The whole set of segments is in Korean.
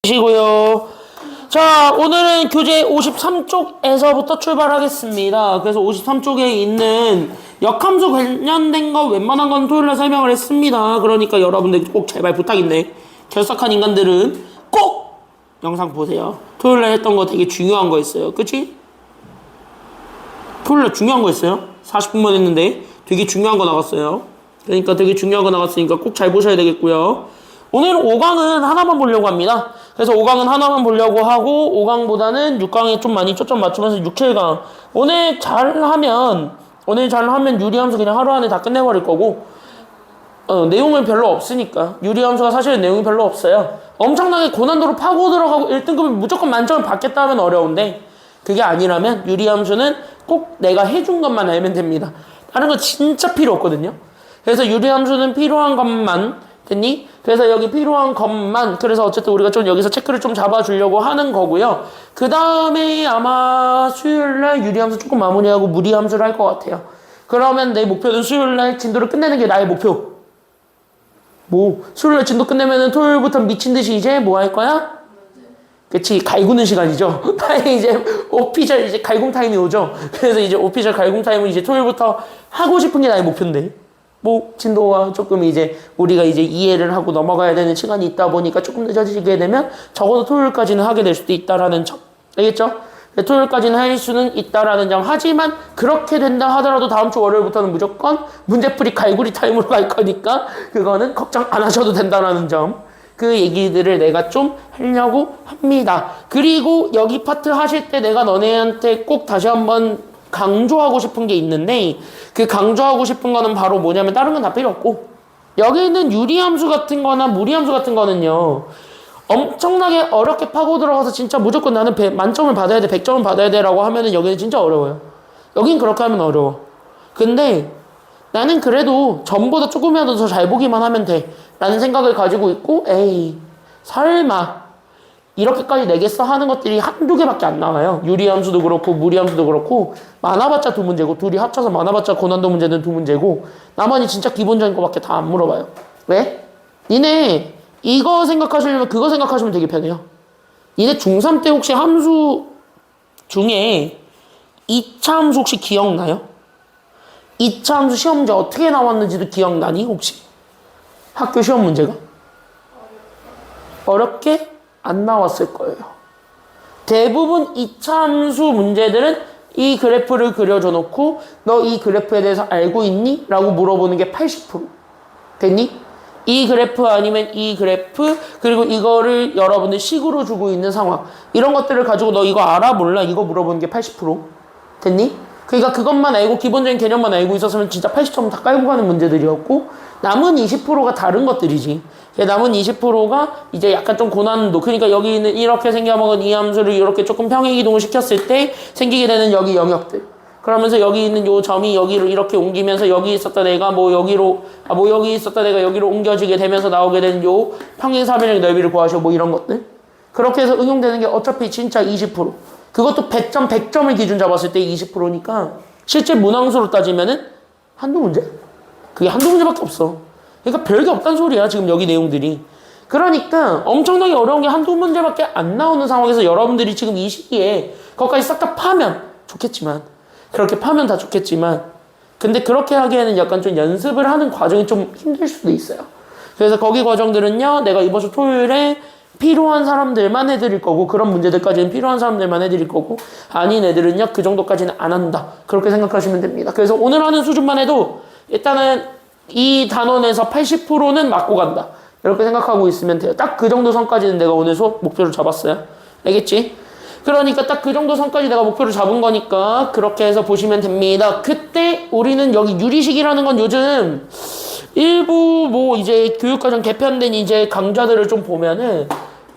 시고요. 자, 오늘은 교재 53쪽에서부터 출발하겠습니다. 그래서 53쪽에 있는 역함수 관련된 거 웬만한 건 토요일에 설명을 했습니다. 그러니까 여러분들 꼭 제발 부탁인데 결석한 인간들은 꼭 영상 보세요. 토요일에 했던 거 되게 중요한 거 있어요. 그치? 토요일에 중요한 거 있어요. 40분만 했는데 되게 중요한 거 나갔어요. 그러니까 되게 중요한 거 나갔으니까 꼭 잘 보셔야 되겠고요. 오늘 5강은 하나만 보려고 합니다. 그래서 5강은 하나만 보려고 하고 5강보다는 6강에 좀 많이 초점 맞추면서 6, 7강 오늘 잘하면 유리함수 그냥 하루 안에 다 끝내버릴 거고 내용은 별로 없으니까 유리함수가 사실은 내용이 별로 없어요. 엄청나게 고난도로 파고 들어가고 1등급을 무조건 만점을 받겠다 하면 어려운데 그게 아니라면 유리함수는 꼭 내가 해준 것만 알면 됩니다. 다른 거 진짜 필요 없거든요. 그래서 유리함수는 필요한 것만 됐니? 그래서 여기 필요한 것만 그래서 어쨌든 우리가 좀 여기서 체크를 좀 잡아주려고 하는 거고요. 그 다음에 아마 수요일날 유리함수 조금 마무리하고 무리함수를 할 것 같아요. 그러면 내 목표는 수요일날 진도를 끝내는 게 나의 목표. 수요일날 진도 끝내면은 토요일부터 미친듯이 이제 뭐 할 거야? 그치, 갈구는 시간이죠. 이제 오피셜 이제 갈굼 타임이 오죠. 그래서 이제 오피셜 갈굼 타임은 이제 토요일부터 하고 싶은 게 나의 목표인데 진도가 조금 이제 우리가 이제 이해를 하고 넘어가야 되는 시간이 있다 보니까 조금 늦어지게 되면 적어도 토요일까지는 하게 될 수도 있다라는 점. 알겠죠? 토요일까지는 할 수는 있다라는 점. 하지만 그렇게 된다 하더라도 다음 주 월요일부터는 무조건 문제풀이 갈구리 타임으로 갈 거니까 그거는 걱정 안 하셔도 된다라는 점. 그 얘기들을 내가 좀 하려고 합니다. 그리고 여기 파트 하실 때 내가 너네한테 꼭 다시 한번 강조하고 싶은 게 있는데 그 강조하고 싶은 거는 바로 뭐냐면 다른 건 다 필요 없고 여기 있는 유리함수 같은 거나 무리함수 같은 거는요 엄청나게 어렵게 파고 들어가서 진짜 무조건 나는 만점을 받아야 돼 100점을 받아야 돼 라고 하면은 여기는 진짜 어려워요. 여긴 그렇게 하면 어려워. 근데 나는 그래도 전보다 조금이라도 더 잘 보기만 하면 돼 라는 생각을 가지고 있고 에이 설마 이렇게까지 내겠어 하는 것들이 한두 개밖에 안 나와요. 유리함수도 그렇고 무리함수도 그렇고 많아봤자 2문제고 둘이 합쳐서 많아봤자 고난도 문제는 2문제고 나만이 진짜 기본적인 거밖에 다 안 물어봐요. 왜? 니네 이거 생각하시려면 그거 생각하시면 되게 편해요. 니네 중3 때 혹시 함수 중에 2차 함수 혹시 기억나요? 2차 함수 시험 문제 어떻게 나왔는지도 기억나니 혹시? 학교 시험 문제가? 어렵게? 안 나왔을 거예요. 대부분 2차 함수 문제들은 이 그래프를 그려줘 놓고 너 이 그래프에 대해서 알고 있니? 라고 물어보는 게 80%. 됐니? 이 그래프 아니면 이 그래프 그리고 이거를 여러분들 식으로 주고 있는 상황 이런 것들을 가지고 너 이거 알아? 몰라? 이거 물어보는 게 80%. 됐니? 그러니까 그것만 알고 기본적인 개념만 알고 있었으면 진짜 80점 다 깔고 가는 문제들이었고 남은 20%가 다른 것들이지. 남은 20%가 이제 약간 좀 고난도 그러니까 여기 있는 이렇게 생겨먹은 이 함수를 이렇게 조금 평행이동을 시켰을 때 생기게 되는 여기 영역들 그러면서 여기 있는 요 점이 여기로 이렇게 옮기면서 여기 있었던 애가 여기 있었던 애가 여기로 옮겨지게 되면서 나오게 되는 요 평행사변형 넓이를 구하셔 이런 것들 그렇게 해서 응용되는 게 어차피 진짜 20% 그것도 100점을 기준 잡았을 때 20%니까 실제 문항수로 따지면은 한두 문제? 그게 한두 문제밖에 없어. 그러니까 별게 없단 소리야 지금 여기 내용들이. 그러니까 엄청나게 어려운 게 한두 문제밖에 안 나오는 상황에서 여러분들이 지금 이 시기에 그것까지 싹 다 파면 좋겠지만 그렇게 파면 다 좋겠지만 근데 그렇게 하기에는 약간 좀 연습을 하는 과정이 좀 힘들 수도 있어요. 그래서 거기 과정들은요 내가 이번 주 토요일에 필요한 사람들만 해드릴 거고 그런 문제들까지는 필요한 사람들만 해드릴 거고 아닌 애들은요 그 정도까지는 안 한다 그렇게 생각하시면 됩니다. 그래서 오늘 하는 수준만 해도 일단은 이 단원에서 80%는 맞고 간다 이렇게 생각하고 있으면 돼요. 딱 그 정도 선까지는 내가 오늘 수업 목표를 잡았어요. 알겠지? 그러니까 딱 그 정도 선까지 내가 목표를 잡은 거니까 그렇게 해서 보시면 됩니다. 그때 우리는 여기 유리식이라는 건 요즘 일부 이제 교육과정 개편된 이제 강좌들을 좀 보면은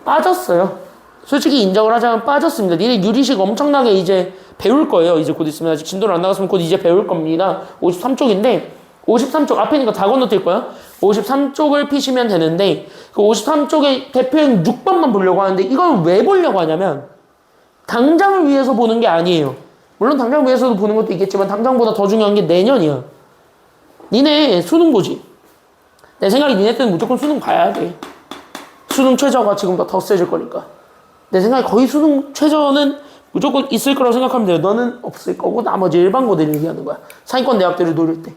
빠졌어요. 솔직히 인정을 하자면 빠졌습니다. 니네 유리식 엄청나게 이제 배울 거예요. 이제 곧 있으면 아직 진도를 안 나갔으면 곧 이제 배울 겁니다. 53쪽인데 53쪽 앞에 있는 거 다 건너뛸 거야. 53쪽을 피시면 되는데 그 53쪽의 대표형 6번만 보려고 하는데 이걸 왜 보려고 하냐면 당장을 위해서 보는 게 아니에요. 물론 당장을 위해서도 보는 것도 있겠지만 당장보다 더 중요한 게 내년이야. 니네 수능 보지. 내 생각에 니네 때는 무조건 수능 봐야 돼. 수능 최저가 지금보다 더 세질 거니까. 내 생각에 거의 수능 최저는 무조건 있을 거라고 생각하면 돼요. 너는 없을 거고 나머지 일반고들을 얘기하는 거야. 상위권 대학들을 노릴 때.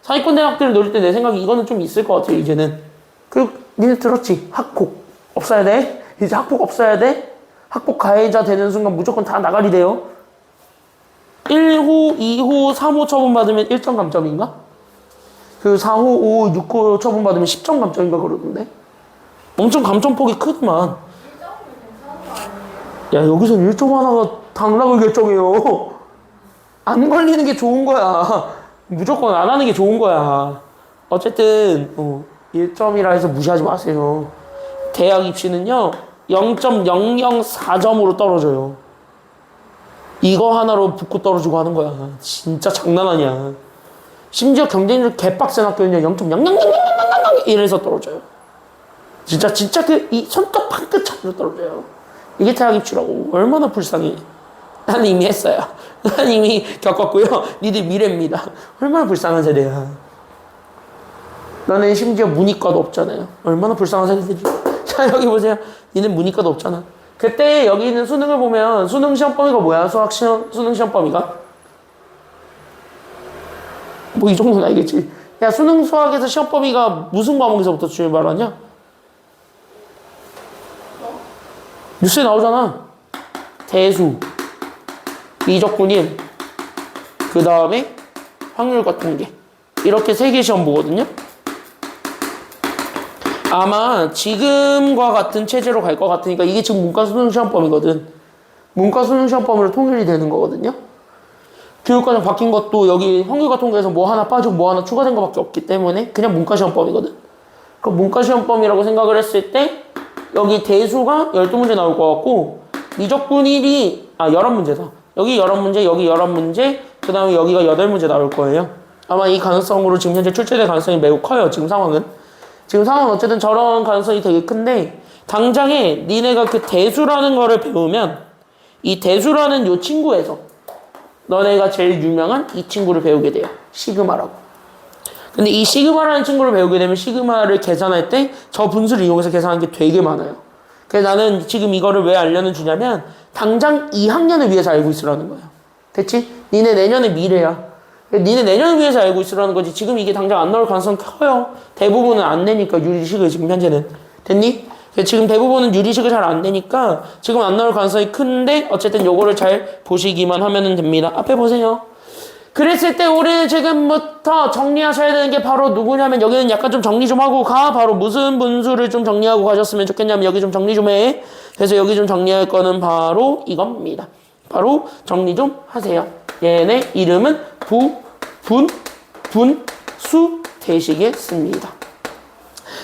상위권 대학들을 노릴 때 내 생각에 이거는 좀 있을 것 같아요. 이제는. 그리고 니네 들었지? 학폭 없어야 돼. 이제 학폭 없어야 돼. 학폭 가해자 되는 순간 무조건 다 나가리 돼요. 1호, 2호, 3호 처분 받으면 1점 감점인가? 그 4호, 5호, 6호 처분 받으면 10점 감점인가 그러던데. 엄청 감점폭이 크더만. 야, 여기서는 1점 하나가 당락을 결정해요. 안 걸리는 게 좋은 거야. 무조건 안 하는 게 좋은 거야. 어쨌든 1점이라 해서 무시하지 마세요. 대학 입시는요 0.004점으로 떨어져요. 이거 하나로 붙고 떨어지고 하는 거야. 진짜 장난 아니야. 심지어 경쟁률 개빡센 학교는요 0.0000 이래서 떨어져요. 진짜 이 손톱 한 끗 차이로 떨어져요. 이게 대학 입시라고. 얼마나 불쌍해. 나는 이미 했어요. 나는 이미 겪었고요. 니들 미래입니다. 얼마나 불쌍한 세대야. 너는 심지어 문이과도 없잖아요. 얼마나 불쌍한 세대들이. 자, 여기 보세요. 니는 문이과도 없잖아. 그때 여기 있는 수능을 보면 수능 시험 범위가 뭐야? 수능 시험 범위가? 뭐 이 정도는 알겠지. 야, 수능 수학에서 시험 범위가 무슨 과목에서부터 출발하냐? 뉴스에 나오잖아. 대수, 미적분임, 그 다음에 확률과 통계. 이렇게 3개 시험 보거든요. 아마 지금과 같은 체제로 갈 것 같으니까 이게 지금 문과 수능 시험범위거든. 문과 수능 시험범위로 통일이 되는 거거든요. 교육과정 바뀐 것도 여기 확률과 통계에서 뭐 하나 빠지고 뭐 하나 추가된 것밖에 없기 때문에 그냥 문과 시험범위거든. 그럼 문과 시험범위라고 생각을 했을 때 여기 대수가 12문제 나올 것 같고 미적분일이 11문제다. 여기 11문제, 여기 11문제, 그 다음에 여기가 8문제 나올 거예요. 아마 이 가능성으로 지금 현재 출제될 가능성이 매우 커요. 지금 상황은 어쨌든 저런 가능성이 되게 큰데 당장에 니네가 그 대수라는 거를 배우면 이 대수라는 요 친구에서 너네가 제일 유명한 이 친구를 배우게 돼요. 시그마라고. 근데 이 시그마라는 친구를 배우게 되면 시그마를 계산할 때 저 분수를 이용해서 계산하는 게 되게 많아요. 그래서 나는 지금 이거를 왜 알려는 주냐면 당장 2학년을 위해서 알고 있으라는 거야. 됐지? 니네 내년의 미래야. 니네 내년을 위해서 알고 있으라는 거지. 지금 이게 당장 안 나올 가능성이 커요. 대부분은 안 내니까 유리식을 지금 현재는. 됐니? 지금 대부분은 유리식을 잘 안 내니까 지금 안 나올 가능성이 큰데 어쨌든 요거를 잘 보시기만 하면 됩니다. 앞에 보세요. 그랬을 때 우리는 지금부터 정리하셔야 되는 게 바로 누구냐면 여기는 약간 좀 정리 좀 하고 가. 바로 무슨 분수를 좀 정리하고 가셨으면 좋겠냐면 여기 좀 정리 좀 해. 그래서 여기 좀 정리할 거는 바로 이겁니다. 바로 정리 좀 하세요. 얘네 이름은 분수 되시겠습니다.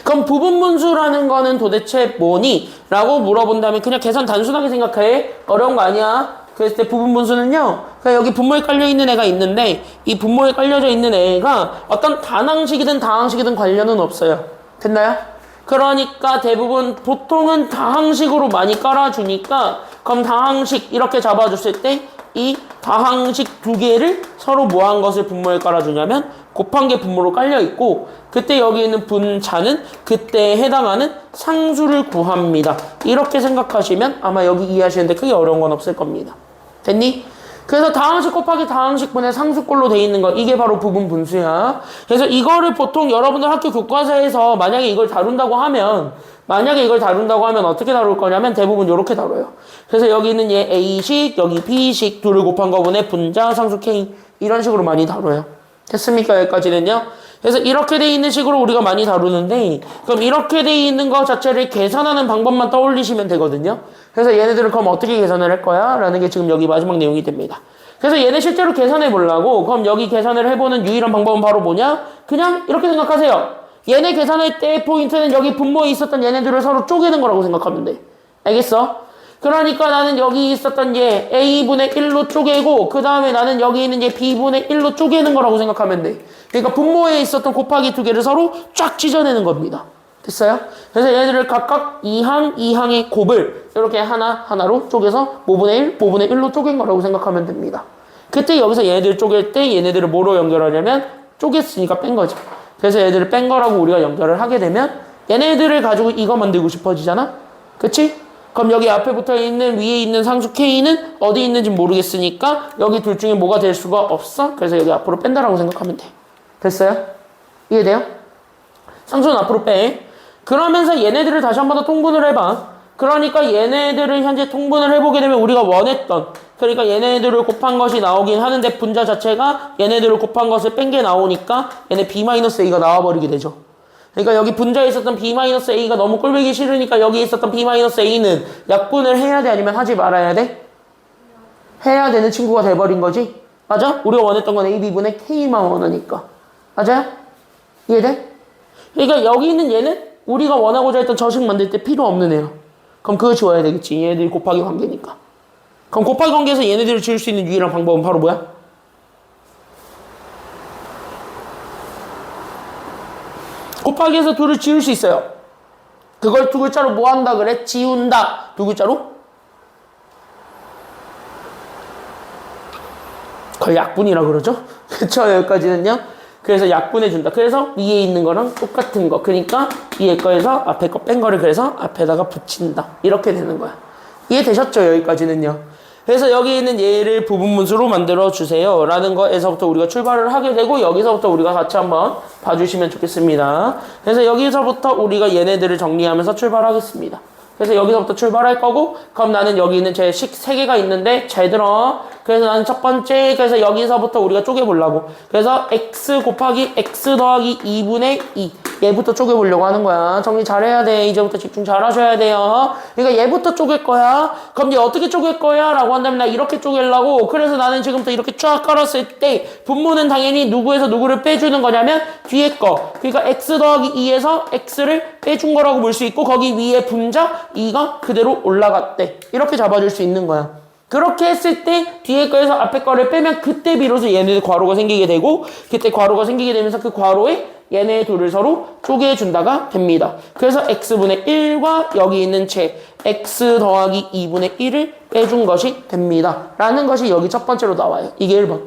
그럼 부분분수라는 거는 도대체 뭐니? 라고 물어본다면 그냥 계산 단순하게 생각해. 어려운 거 아니야. 그랬을 때 부분분수는요. 그냥 여기 분모에 깔려있는 애가 있는데 이 분모에 깔려져 있는 애가 어떤 단항식이든 다항식이든 관련은 없어요. 됐나요? 그러니까 대부분 보통은 다항식으로 많이 깔아주니까 그럼 다항식 이렇게 잡아줬을 때 이 다항식 두 개를 서로 뭐한 것을 분모에 깔아주냐면 곱한 게 분모로 깔려있고 그때 여기 있는 분자는 그때에 해당하는 상수를 구합니다. 이렇게 생각하시면 아마 여기 이해하시는데 크게 어려운 건 없을 겁니다. 됐니? 그래서 다항식 곱하기 다항식분의 상수꼴로 돼 있는 거 이게 바로 부분 분수야. 그래서 이거를 보통 여러분들 학교 교과서에서 만약에 이걸 다룬다고 하면 어떻게 다룰 거냐면 대부분 이렇게 다뤄요. 그래서 여기 있는 얘 A식, 여기 B식 둘을 곱한 거분의 분자 상수 K 이런 식으로 많이 다뤄요. 됐습니까? 여기까지는요. 그래서 이렇게 돼 있는 식으로 우리가 많이 다루는데 그럼 이렇게 돼 있는 거 자체를 계산하는 방법만 떠올리시면 되거든요. 그래서 얘네들은 그럼 어떻게 계산을 할 거야? 라는 게 지금 여기 마지막 내용이 됩니다. 그래서 얘네 실제로 계산해 보려고 그럼 여기 계산을 해보는 유일한 방법은 바로 뭐냐? 그냥 이렇게 생각하세요. 얘네 계산할 때 포인트는 여기 분모에 있었던 얘네들을 서로 쪼개는 거라고 생각하면 돼. 알겠어? 그러니까 나는 여기 있었던 얘 A분의 1로 쪼개고 그 다음에 나는 여기 있는 얘 B분의 1로 쪼개는 거라고 생각하면 돼. 그러니까 분모에 있었던 곱하기 두 개를 서로 쫙 찢어내는 겁니다. 됐어요? 그래서 얘네들을 각각 2항의 곱을 이렇게 하나로 쪼개서 5분의 1로 쪼갠 거라고 생각하면 됩니다. 그때 여기서 얘네들 쪼갤 때 얘네들을 뭐로 연결하냐면 쪼갰으니까 뺀 거죠. 그래서 얘들을 뺀 거라고 우리가 연결을 하게 되면 얘네들을 가지고 이거 만들고 싶어지잖아? 그치? 그럼 여기 앞에 붙어 있는 위에 있는 상수 K는 어디 있는지 모르겠으니까 여기 둘 중에 뭐가 될 수가 없어. 그래서 여기 앞으로 뺀다라고 생각하면 돼. 됐어요? 이해돼요? 상수는 앞으로 빼. 그러면서 얘네들을 다시 한 번 더 통분을 해봐. 그러니까 얘네들을 현재 통분을 해보게 되면 우리가 원했던, 그러니까 얘네들을 곱한 것이 나오긴 하는데 분자 자체가 얘네들을 곱한 것을 뺀 게 나오니까 얘네 B-A가 나와버리게 되죠. 그러니까 여기 분자에 있었던 B-A가 너무 꼴보기 싫으니까 여기 있었던 B-A는 약분을 해야 돼, 아니면 하지 말아야 돼? 해야 되는 친구가 돼버린 거지. 맞아? 우리가 원했던 건 AB분의 K만 원하니까. 맞아요? 이해돼? 그러니까 여기 있는 얘는 우리가 원하고자 했던 저식 만들 때 필요 없는 애야. 그럼 그거 지워야 되겠지. 얘네들이 곱하기 관계니까. 그럼 곱하기 관계에서 얘네들을 지울 수 있는 유일한 방법은 바로 뭐야? 곱하기에서 둘을 지울 수 있어요. 그걸 두 글자로 뭐 한다 그래? 지운다. 두 글자로? 그걸 약분이라 그러죠? 그쵸? 여기까지는요. 그래서 약분해준다. 그래서 위에 있는 거랑 똑같은 거. 그러니까 위에 거에서 앞에 거 뺀 거를 그래서 앞에다가 붙인다. 이렇게 되는 거야. 이해되셨죠? 여기까지는요. 그래서 여기 있는 얘를 부분문수로 만들어주세요. 라는 거에서부터 우리가 출발을 하게 되고 여기서부터 우리가 같이 한번 봐주시면 좋겠습니다. 그래서 여기서부터 우리가 얘네들을 정리하면서 출발하겠습니다. 그래서 여기서부터 출발할 거고, 그럼 나는 여기 있는 제 식 3개가 있는데 잘 들어. 그래서 나는 첫 번째, 그래서 여기서부터 우리가 쪼개보려고. 그래서 x 곱하기 x 더하기 2분의 2. 얘부터 쪼개보려고 하는 거야. 정리 잘해야 돼. 이제부터 집중 잘 하셔야 돼요. 그러니까 얘부터 쪼갤 거야. 그럼 얘 어떻게 쪼갤 거야? 라고 한다면 나 이렇게 쪼개려고. 그래서 나는 지금부터 이렇게 쫙 깔았을 때 분모는 당연히 누구에서 누구를 빼주는 거냐면 뒤에 거. 그러니까 x 더하기 2에서 x를 빼준 거라고 볼 수 있고 거기 위에 분자 2가 그대로 올라갔대. 이렇게 잡아줄 수 있는 거야. 그렇게 했을 때 뒤에 거에서 앞에 거를 빼면 그때 비로소 얘네들 괄호가 생기게 되고 그때 괄호가 생기게 되면서 그 괄호에 얘네 둘을 서로 쪼개준다가 됩니다. 그래서 x분의 1과 여기 있는 제 x 더하기 2분의 1을 빼준 것이 됩니다. 라는 것이 여기 첫 번째로 나와요. 이게 1번.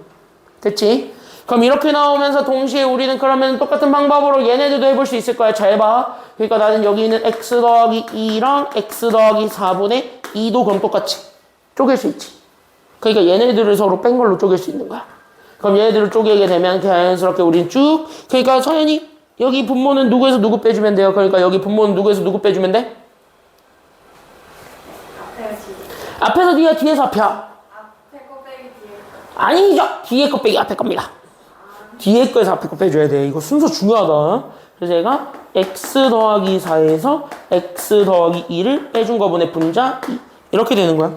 됐지? 그럼 이렇게 나오면서 동시에 우리는 그러면 똑같은 방법으로 얘네들도 해볼 수 있을 거야. 잘 봐. 그러니까 나는 여기 있는 x 더하기 2랑 x 더하기 4분의 2도 그럼 똑같이 쪼갤 수 있지. 그러니까 얘네들을 서로 뺀 걸로 쪼갤 수 있는 거야. 그럼 얘네들을 쪼개게 되면 자연스럽게 우린 쭉, 그러니까 서연이 여기 분모는 누구에서 누구 빼주면 돼요. 그러니까 여기 분모는 누구에서 누구 빼주면 돼? 앞에서 뒤에, 뒤에서 앞이야. 앞에 거 빼기 뒤에 거. 아니죠. 뒤에 거 빼기 앞에 겁니다. 뒤에 거에서 앞에 거 빼줘야 돼. 이거 순서 중요하다. 그래서 얘가 x 더하기 4에서 x 더하기 2를 빼준 거분의 분자 2. 이렇게 되는 거야.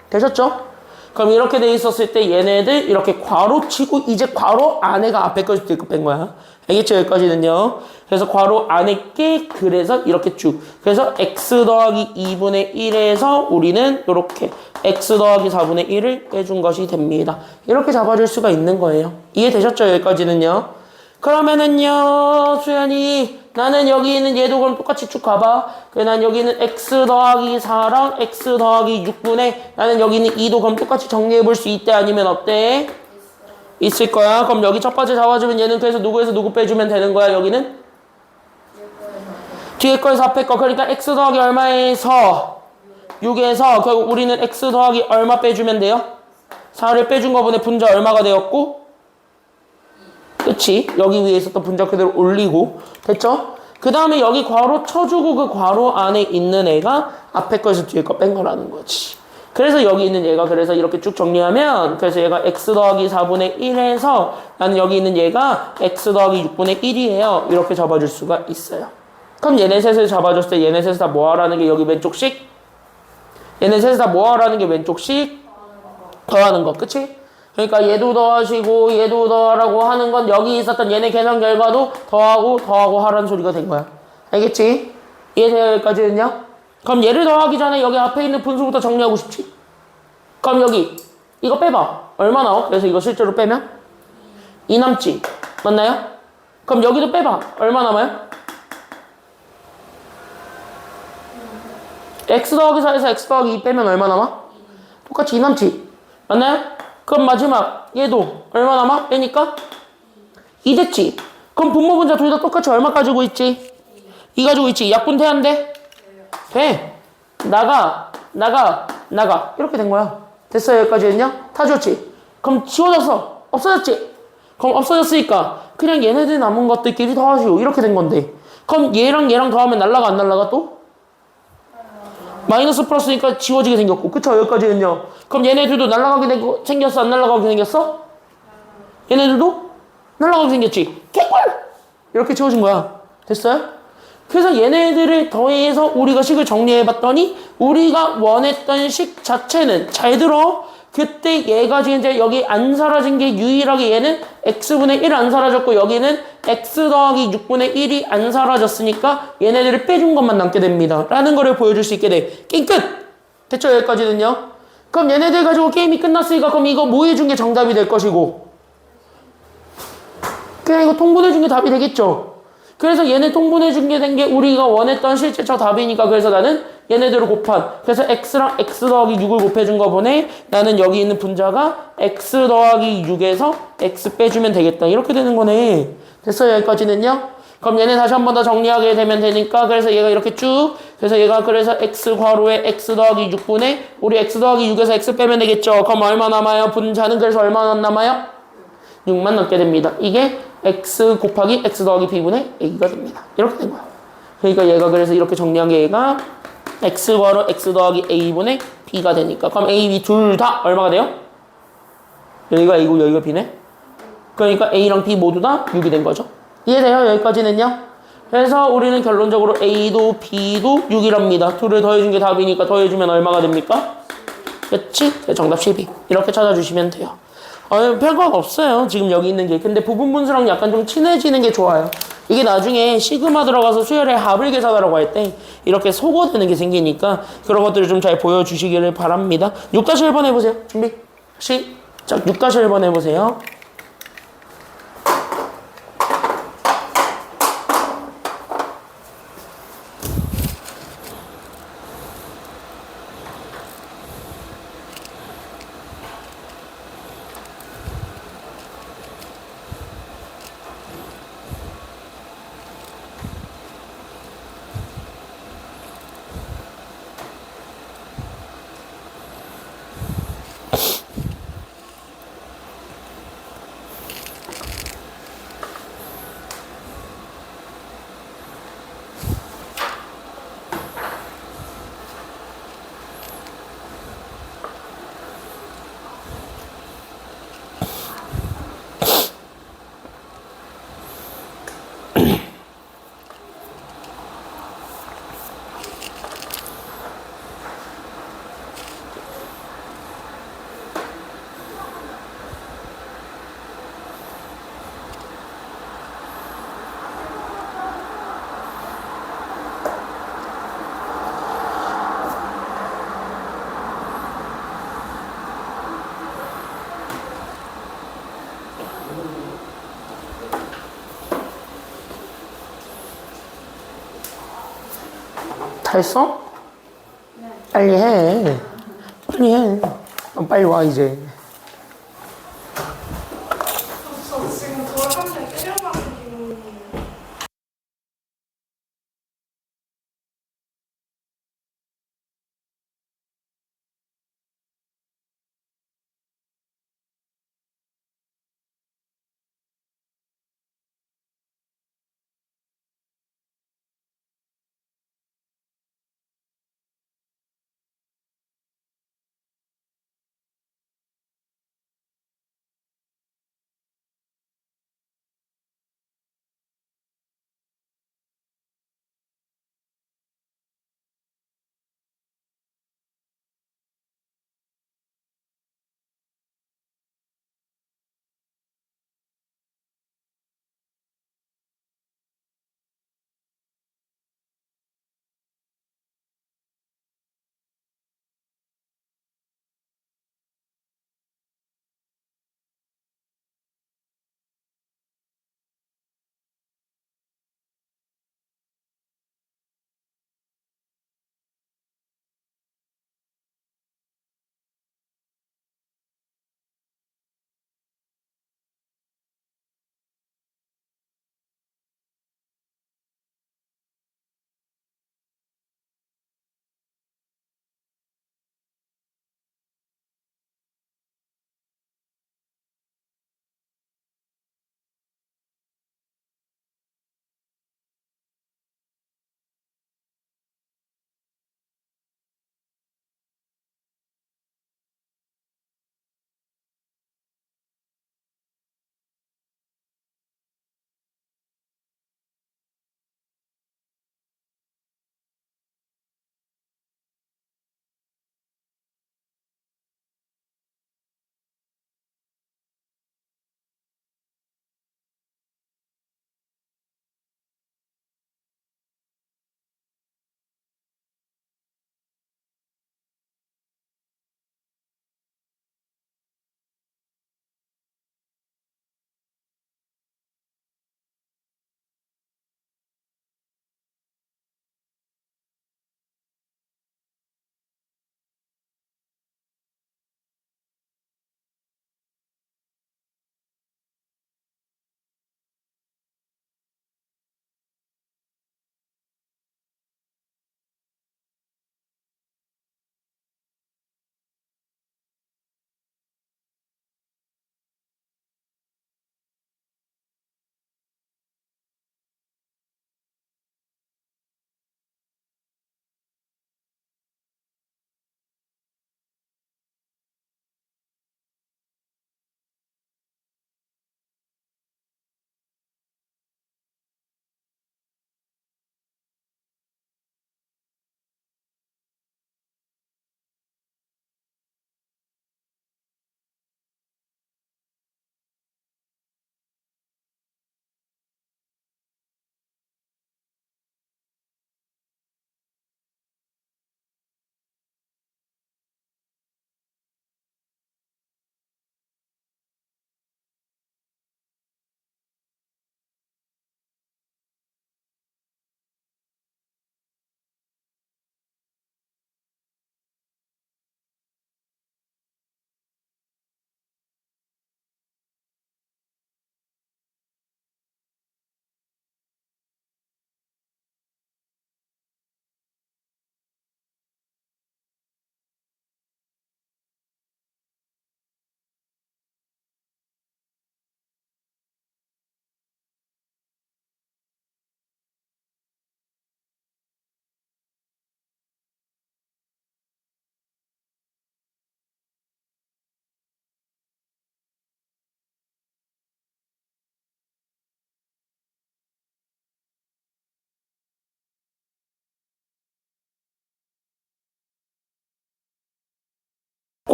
되셨죠? 그럼 이렇게 돼 있었을 때 얘네들 이렇게 괄호 치고 이제 괄호 안에가 앞에 거에서 뒤에 거 뺀 거야. 알겠죠? 여기까지는요. 그래서 괄호 안에 게 그래서 이렇게 쭉. 그래서 x 더하기 2분의 1에서 우리는 이렇게 x 더하기 4분의 1을 빼준 것이 됩니다. 이렇게 잡아줄 수가 있는 거예요. 이해되셨죠? 여기까지는요. 그러면은요, 수연이 나는 여기 있는 얘도 그럼 똑같이 쭉 가봐. 그래, 난 여기 있는 x 더하기 4랑 x 더하기 6분의 나는 여기 있는 2도 그럼 똑같이 정리해볼 수 있대? 아니면 어때? 있을 거야. 그럼 여기 첫 번째 잡아주면 얘는 그래서 누구에서 누구 빼주면 되는 거야? 여기는? 뒤에 거에서 앞에 거. 그러니까 x 더하기 얼마에서? 6에서 결국 우리는 x 더하기 얼마 빼주면 돼요? 4를 빼준 거분의 분자 얼마가 되었고? 그치? 여기 위에 있었던 분자 그대로 올리고. 됐죠? 그 다음에 여기 괄호 쳐주고 그 괄호 안에 있는 애가 앞에 거에서 뒤에 거 뺀 거라는 거지. 그래서 여기 있는 얘가 그래서 이렇게 쭉 정리하면 그래서 얘가 x 더하기 4분의 1에서 나는 여기 있는 얘가 x 더하기 6분의 1이에요. 이렇게 잡아줄 수가 있어요. 그럼 얘네 셋을 잡아줬을 때 얘네 셋을 다 뭐 하라는 게 여기 왼쪽씩? 얘네 셋을 다 뭐 하라는 게 왼쪽씩? 더하는 거. 그치? 그러니까 얘도 더하시고 얘도 더하라고 하는 건 여기 있었던 얘네 계산 결과도 더하고 하라는 소리가 된 거야. 알겠지? 이해돼요? 여기까지는요? 그럼 얘를 더하기 전에 여기 앞에 있는 분수부터 정리하고 싶지? 그럼 여기 이거 빼봐. 얼마 나와? 그래서 이거 실제로 빼면 2 남지. 맞나요? 그럼 여기도 빼봐. 얼마 남아요? x 더하기 4에서 x 더하기 2 빼면 얼마 남아? 똑같이 2 남지. 맞나요? 그럼 마지막 얘도 얼마 남아? 빼니까 2 됐지? 그럼 분모 분자 둘 다 똑같이 얼마 가지고 있지? 이 가지고 있지. 약분돼 안 돼? 돼. 나가. 이렇게 된 거야. 됐어요? 여기까지 했냐? 다 줬지? 그럼 지워졌어. 없어졌지? 그럼 없어졌으니까 그냥 얘네들 남은 것들끼리 더하시오. 이렇게 된 건데. 그럼 얘랑 더하면 날라가 안 날라가 또? 마이너스 플러스니까 지워지게 생겼고. 그쵸? 여기까지 했냐? 그럼 얘네들도 날라가게 생겼어? 안 날라가게 생겼어? 얘네들도 날라가게 생겼지? 개꿀! 이렇게 지워진 거야. 됐어요? 그래서 얘네들을 더해서 우리가 식을 정리해봤더니 우리가 원했던 식 자체는 잘 들어. 그때 얘가 지금 이제 여기 안 사라진 게 유일하게 얘는 x분의 1 안 사라졌고 여기는 x 더하기 6분의 1이 안 사라졌으니까 얘네들을 빼준 것만 남게 됩니다. 라는 거를 보여줄 수 있게 돼. 게임 끝! 됐죠? 여기까지는요? 그럼 얘네들 가지고 게임이 끝났으니까 그럼 이거 뭐 해준 게 정답이 될 것이고 그냥 이거 통분해준 게 답이 되겠죠? 그래서 얘네 통분해준 게 된 게 우리가 원했던 실제처 답이니까 그래서 나는 얘네들을 곱한 그래서 x랑 x 더하기 6을 곱해준 거 보네. 나는 여기 있는 분자가 x 더하기 6에서 x 빼주면 되겠다. 이렇게 되는 거네. 됐어요? 여기까지는요? 그럼 얘네 다시 한 번 더 정리하게 되면 되니까 그래서 얘가 이렇게 쭉 그래서 얘가 그래서 x 괄호에 x 더하기 6분의 우리 x 더하기 6에서 x 빼면 되겠죠. 그럼 얼마 남아요? 분자는 그래서 얼마 남아요? 6만 남게 됩니다. 이게 x 곱하기 x 더하기 b분의 a가 됩니다. 이렇게 된 거야. 그러니까 얘가 그래서 이렇게 정리한 게 얘가 x 괄호 x 더하기 a분의 b가 되니까 그럼 a, b 둘 다 얼마가 돼요? 여기가 a고 여기가 b네. 그러니까 a랑 b 모두 다 6이 된 거죠. 이해돼요? 여기까지는요? 그래서 우리는 결론적으로 a도 b도 6이랍니다. 둘을 더해준 게 답이니까 더해주면 얼마가 됩니까? 그치? 정답 12. 이렇게 찾아주시면 돼요. 별거 없어요. 지금 여기 있는 게. 근데 부분 분수랑 약간 좀 친해지는 게 좋아요. 이게 나중에 시그마 들어가서 수열의 합을 계산하라고 할 때 이렇게 소거되는 게 생기니까 그런 것들을 좀 잘 보여주시기를 바랍니다. 6-1번 해보세요. 준비. 시작. 6-1번 해보세요. 다 했어? 네. 빨리 해. 빨리 해. 빨리 와 이제.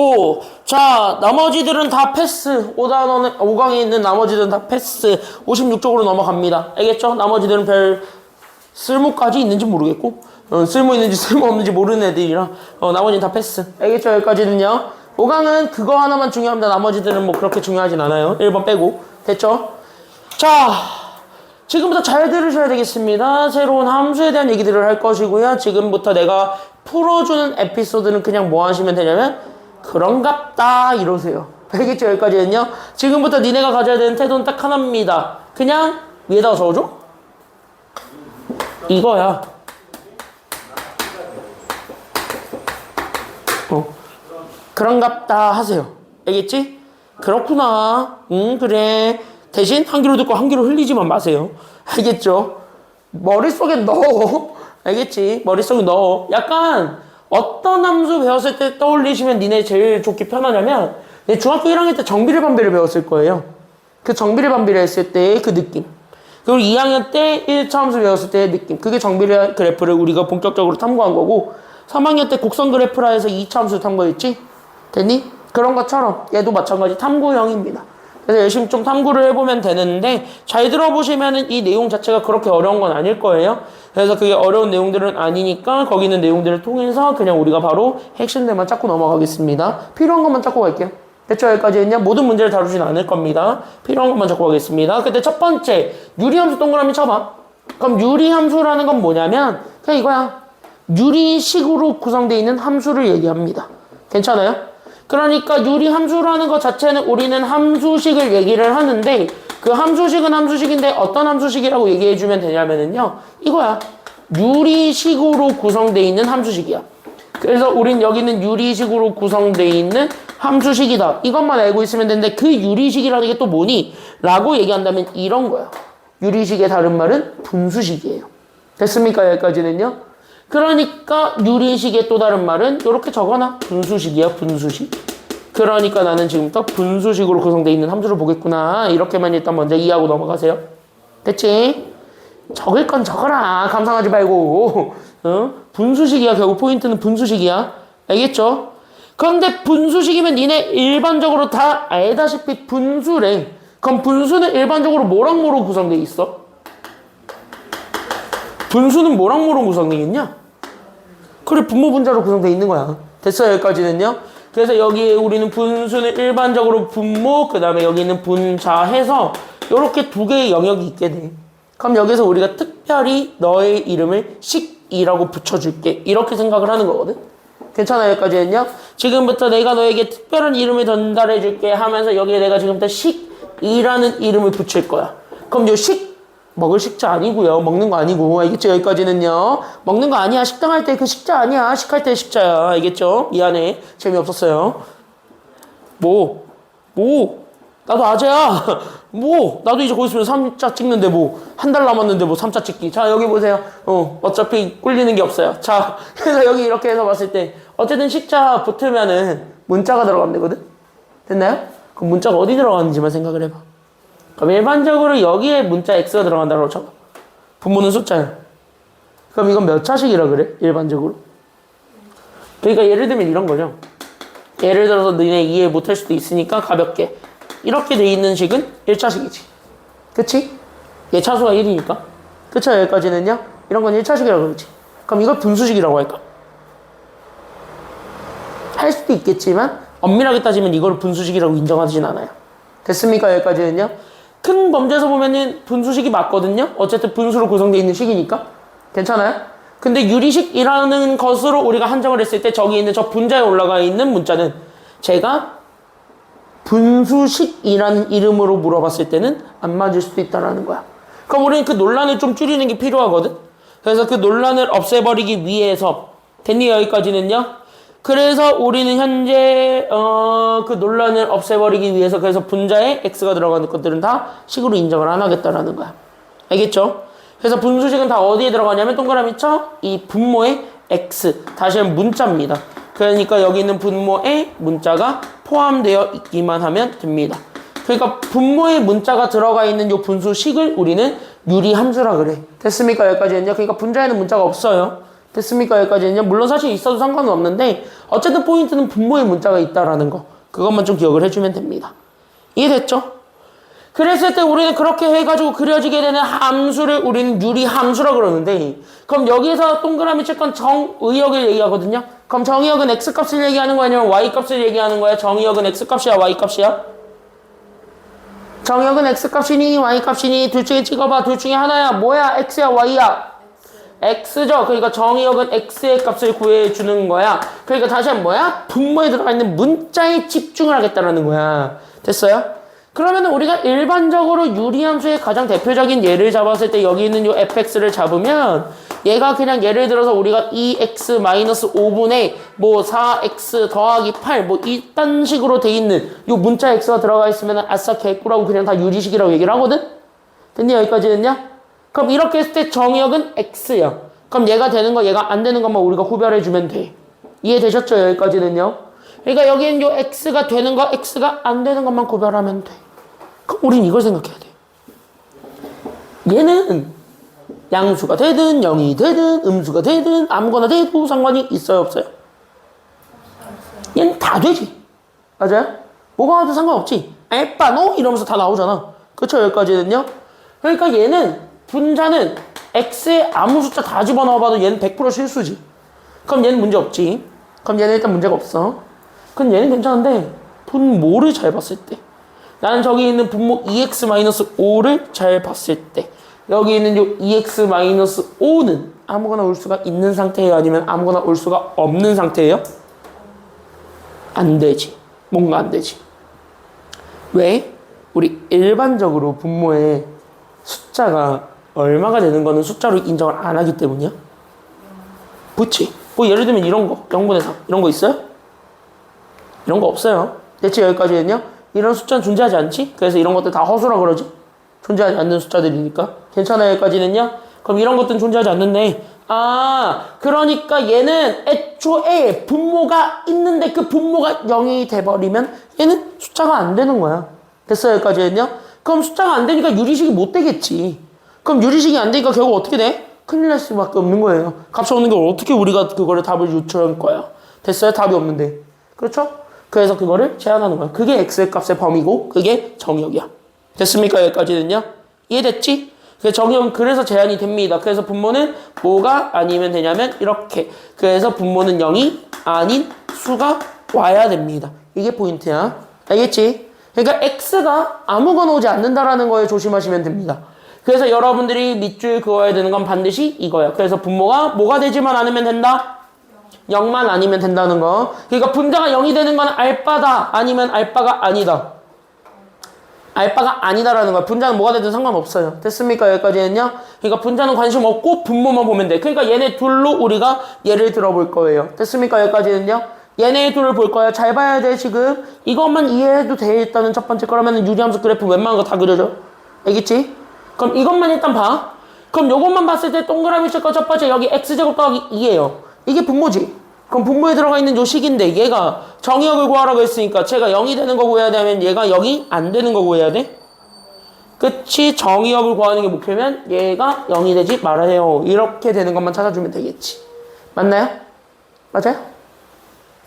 됐고, 자, 나머지들은 다 패스. 5강에 있는 나머지들은 다 패스. 56쪽으로 넘어갑니다. 알겠죠? 나머지들은 별 쓸모까지 있는지 모르겠고, 쓸모 있는지 쓸모 없는지 모르는 애들이라, 나머지는 다 패스. 알겠죠? 여기까지는요. 5강은 그거 하나만 중요합니다. 나머지들은 뭐 그렇게 중요하진 않아요. 1번 빼고. 됐죠? 자, 지금부터 잘 들으셔야 되겠습니다. 새로운 함수에 대한 얘기들을 할 것이고요. 지금부터 내가 풀어주는 에피소드는 그냥 뭐 하시면 되냐면 그런갑다 이러세요. 알겠죠? 여기까지는요. 지금부터 니네가 가져야 되는 태도는 딱 하나입니다. 그냥 위에다가 적어줘? 이거야. 그런갑다 하세요. 알겠지? 그렇구나. 그래. 대신 한 귀로 듣고 한 귀로 흘리지만 마세요. 알겠죠? 머릿속에 넣어. 알겠지? 머릿속에 넣어. 약간 어떤 함수 배웠을 때 떠올리시면 니네 제일 좋기 편하냐면 중학교 1학년 때 정비례 반비례 배웠을 거예요. 그 정비례 반비례 했을 때의 그 느낌. 그리고 2학년 때 1차 함수 배웠을 때의 느낌. 그게 정비례 그래프를 우리가 본격적으로 탐구한 거고 3학년 때 곡선 그래프라 해서 2차 함수 탐구했지? 됐니? 그런 것처럼 얘도 마찬가지 탐구형입니다. 그래서 열심히 좀 탐구를 해보면 되는데 잘 들어보시면은 이 내용 자체가 그렇게 어려운 건 아닐 거예요. 그래서 그게 어려운 내용들은 아니니까 거기 있는 내용들을 통해서 그냥 우리가 바로 핵심들만 찾고 넘어가겠습니다. 필요한 것만 찾고 갈게요. 됐죠? 여기까지는요. 모든 문제를 다루진 않을 겁니다. 필요한 것만 찾고 가겠습니다. 근데 첫 번째 유리함수 동그라미 쳐봐. 그럼 유리함수라는 건 뭐냐면 그냥 이거야. 유리식으로 구성되어 있는 함수를 얘기합니다. 괜찮아요? 그러니까 유리함수라는 것 자체는 우리는 함수식을 얘기를 하는데 그 함수식은 함수식인데 어떤 함수식이라고 얘기해주면 되냐면은요. 이거야. 유리식으로 구성되어 있는 함수식이야. 그래서 우린 여기는 유리식으로 구성되어 있는 함수식이다. 이것만 알고 있으면 되는데 그 유리식이라는 게 또 뭐니? 라고 얘기한다면 이런 거야. 유리식의 다른 말은 분수식이에요. 됐습니까? 여기까지는요. 그러니까 유리식의 또 다른 말은 이렇게 적어놔. 분수식이야. 분수식. 그러니까 나는 지금부터 분수식으로 구성되어 있는 함수를 보겠구나. 이렇게만 일단 먼저 이해하고 넘어가세요. 됐지? 적을 건 적어라. 감상하지 말고. 분수식이야. 결국 포인트는 분수식이야. 알겠죠? 그런데 분수식이면 니네 일반적으로 다 알다시피 분수래. 그럼 분수는 일반적으로 뭐랑 뭐로 구성되어 있어? 분수는 뭐랑 뭐로 구성되어 있냐? 그래, 분모 분자로 구성되어 있는 거야. 됐어요, 여기까지는요? 그래서 여기에 우리는 분수는 일반적으로 분모, 그 다음에 여기는 분자 해서 이렇게 두 개의 영역이 있게 돼. 그럼 여기서 우리가 특별히 너의 이름을 식이라고 붙여줄게. 이렇게 생각을 하는 거거든. 괜찮아요, 여기까지는요? 지금부터 내가 너에게 특별한 이름을 전달해줄게 하면서 여기에 내가 지금부터 식이라는 이름을 붙일 거야. 그럼 요 식, 먹을 식자 아니고요. 먹는 거 아니고. 알겠죠? 여기까지는요. 먹는 거 아니야. 식당 할 때 그 식자 아니야. 식할 때 식자야. 알겠죠? 미안해. 재미없었어요. 나도 아재야. 나도 이제 곧 있으면 3자 찍는데 한 달 남았는데 3자 찍기. 자, 여기 보세요. 어차피 꿀리는 게 없어요. 자, 그래서 여기 이렇게 해서 봤을 때 어쨌든 식자 붙으면은 문자가 들어가면 되거든? 됐나요? 그럼 문자가 어디 들어가는지만 생각을 해봐. 그럼 일반적으로 여기에 문자 X가 들어간다고 쳐봐. 분모는 숫자야. 그럼 이건 몇 차식이라 그래? 일반적으로. 그러니까 예를 들면 이런 거죠. 예를 들어서 너네 이해 못할 수도 있으니까 가볍게. 이렇게 돼 있는 식은 1차식이지. 그치? 얘 차수가 1이니까. 그쵸? 여기까지는요? 이런 건 1차식이라고 그러지. 그럼 이걸 분수식이라고 할까? 할 수도 있겠지만 엄밀하게 따지면 이걸 분수식이라고 인정하진 않아요. 됐습니까? 여기까지는요? 큰 범죄에서 보면은 분수식이 맞거든요? 어쨌든 분수로 구성되어 있는 식이니까. 괜찮아요? 근데 유리식이라는 것으로 우리가 한정을 했을 때 저기 있는 저 분자에 올라가 있는 문자는 제가 분수식이라는 이름으로 물어봤을 때는 안 맞을 수도 있다는 거야. 그럼 우리는 그 논란을 좀 줄이는 게 필요하거든? 그래서 그 논란을 없애버리기 위해서 됐니? 여기까지는요? 그래서 우리는 현재 그 논란을 없애버리기 위해서 그래서 분자에 x가 들어가는 것들은 다 식으로 인정을 안 하겠다라는 거야. 알겠죠? 그래서 분수식은 다 어디에 들어가냐면 동그라미 쳐 이 분모에 x 다시 한번 문자입니다. 그러니까 여기 있는 분모에 문자가 포함되어 있기만 하면 됩니다. 그러니까 분모에 문자가 들어가 있는 이 분수식을 우리는 유리함수라 그래. 됐습니까? 여기까지는요. 그러니까 분자에는 문자가 없어요. 됐습니까? 여기까지는요. 물론 사실 있어도 상관은 없는데 어쨌든 포인트는 분모의 문자가 있다라는 거. 그것만 좀 기억을 해주면 됩니다. 이해됐죠? 그랬을 때 우리는 그렇게 해가지고 그려지게 되는 함수를 우리는 유리함수라고 그러는데 그럼 여기서 동그라미 칠 건 정의역을 얘기하거든요. 그럼 정의역은 x값을 얘기하는 거야 아니면 y값을 얘기하는 거야? 정의역은 x값이야 y값이야? 정의역은 x값이니 y값이니 둘 중에 찍어봐. 둘 중에 하나야. 뭐야? x야 y야? x죠. 그러니까 정의역은 x의 값을 구해주는 거야. 그러니까 다시 한번 뭐야? 분모에 들어가 있는 문자에 집중을 하겠다는 거야. 됐어요? 그러면 우리가 일반적으로 유리함수의 가장 대표적인 예를 잡았을 때 여기 있는 요 fx를 잡으면 얘가 그냥 예를 들어서 우리가 2x-5분의 뭐 4x 더하기 8 뭐 이딴 식으로 돼 있는 요 문자 x가 들어가 있으면 아싸 개꾸라고 그냥 다 유리식이라고 얘기를 하거든? 됐니? 여기까지는요? 그럼 이렇게 했을 때 정의역은 x야. 그럼 얘가 되는 거 얘가 안 되는 것만 우리가 구별해주면 돼. 이해되셨죠? 여기까지는요? 그러니까 여기엔 요 x가 되는 거 x가 안 되는 것만 구별하면 돼. 그럼 우린 이걸 생각해야 돼. 얘는 양수가 되든 0이 되든 음수가 되든 아무거나 돼도 상관이 있어요 없어요? 얘는 다 되지. 맞아요? 뭐가 와도 상관없지. 에빠 노 이러면서 다 나오잖아. 그쵸? 여기까지는요? 그러니까 얘는 분자는 x에 아무 숫자 다 집어넣어봐도 얘는 100% 실수지. 그럼 얘는 문제 없지. 그럼 얘는 일단 문제가 없어. 그럼 얘는 괜찮은데 분모를 잘 봤을 때 나는 저기 있는 분모 2x-5를 잘 봤을 때 여기 있는 요 2x-5는 아무거나 올 수가 있는 상태예요? 아니면 아무거나 올 수가 없는 상태예요? 안 되지. 뭔가 안 되지. 왜? 우리 일반적으로 분모에 숫자가 얼마가 되는 거는 숫자로 인정을 안 하기 때문이야? 그치? 뭐 예를 들면 이런 거 0분의 3 이런 거 있어요? 이런 거 없어요. 대체 여기까지는요? 이런 숫자는 존재하지 않지? 그래서 이런 것들 다 허수라 그러지? 존재하지 않는 숫자들이니까. 괜찮아요, 여기까지는요? 그럼 이런 것들은 존재하지 않는데, 그러니까 얘는 애초에 분모가 있는데 그 분모가 0이 돼버리면 얘는 숫자가 안 되는 거야. 됐어요, 여기까지는요? 그럼 숫자가 안 되니까 유리식이 못 되겠지. 그럼 유리식이 안 되니까 결국 어떻게 돼? 큰일 날 수밖에 없는 거예요. 값이 없는 걸 어떻게 우리가 그거를 답을 유출할 거야? 됐어요? 답이 없는데. 그렇죠? 그래서 그거를 제한하는 거야. 그게 x의 값의 범위고 그게 정의역이야. 됐습니까? 여기까지는요? 이해됐지? 정의역은 그래서 제한이 됩니다. 그래서 분모는 뭐가 아니면 되냐면 이렇게. 그래서 분모는 0이 아닌 수가 와야 됩니다. 이게 포인트야. 알겠지? 그러니까 x가 아무거나 오지 않는다라는 거에 조심하시면 됩니다. 그래서 여러분들이 밑줄 그어야 되는 건 반드시 이거야. 그래서 분모가 뭐가 되지만 않으면 된다? 0만 아니면 된다는 거. 그러니까 분자가 0이 되는 건 알바다 아니면 알바가 아니다. 알바가 아니다라는 거야. 분자는 뭐가 되든 상관없어요. 됐습니까? 여기까지는요. 그러니까 분자는 관심 없고 분모만 보면 돼. 그러니까 얘네 둘로 우리가 예를 들어볼 거예요. 됐습니까? 여기까지는요. 얘네 둘을 볼 거야. 잘 봐야 돼 지금. 이것만 이해해도 돼. 일단은 첫 번째 거라면 유리함수 그래프 웬만한 거 다 그려줘. 알겠지? 그럼 이것만 일단 봐. 그럼 요것만 봤을 때 동그라미 칠 거 첫 번째 여기 x제곱 더하기 2예요. 이게 분모지. 그럼 분모에 들어가 있는 요 식인데 얘가 정의역을 구하라고 했으니까 제가 0이 되는 거 구해야 되면 얘가 0이 안 되는 거 구해야 돼? 그치? 정의역을 구하는 게 목표면 얘가 0이 되지 말아요. 이렇게 되는 것만 찾아주면 되겠지. 맞나요? 맞아요?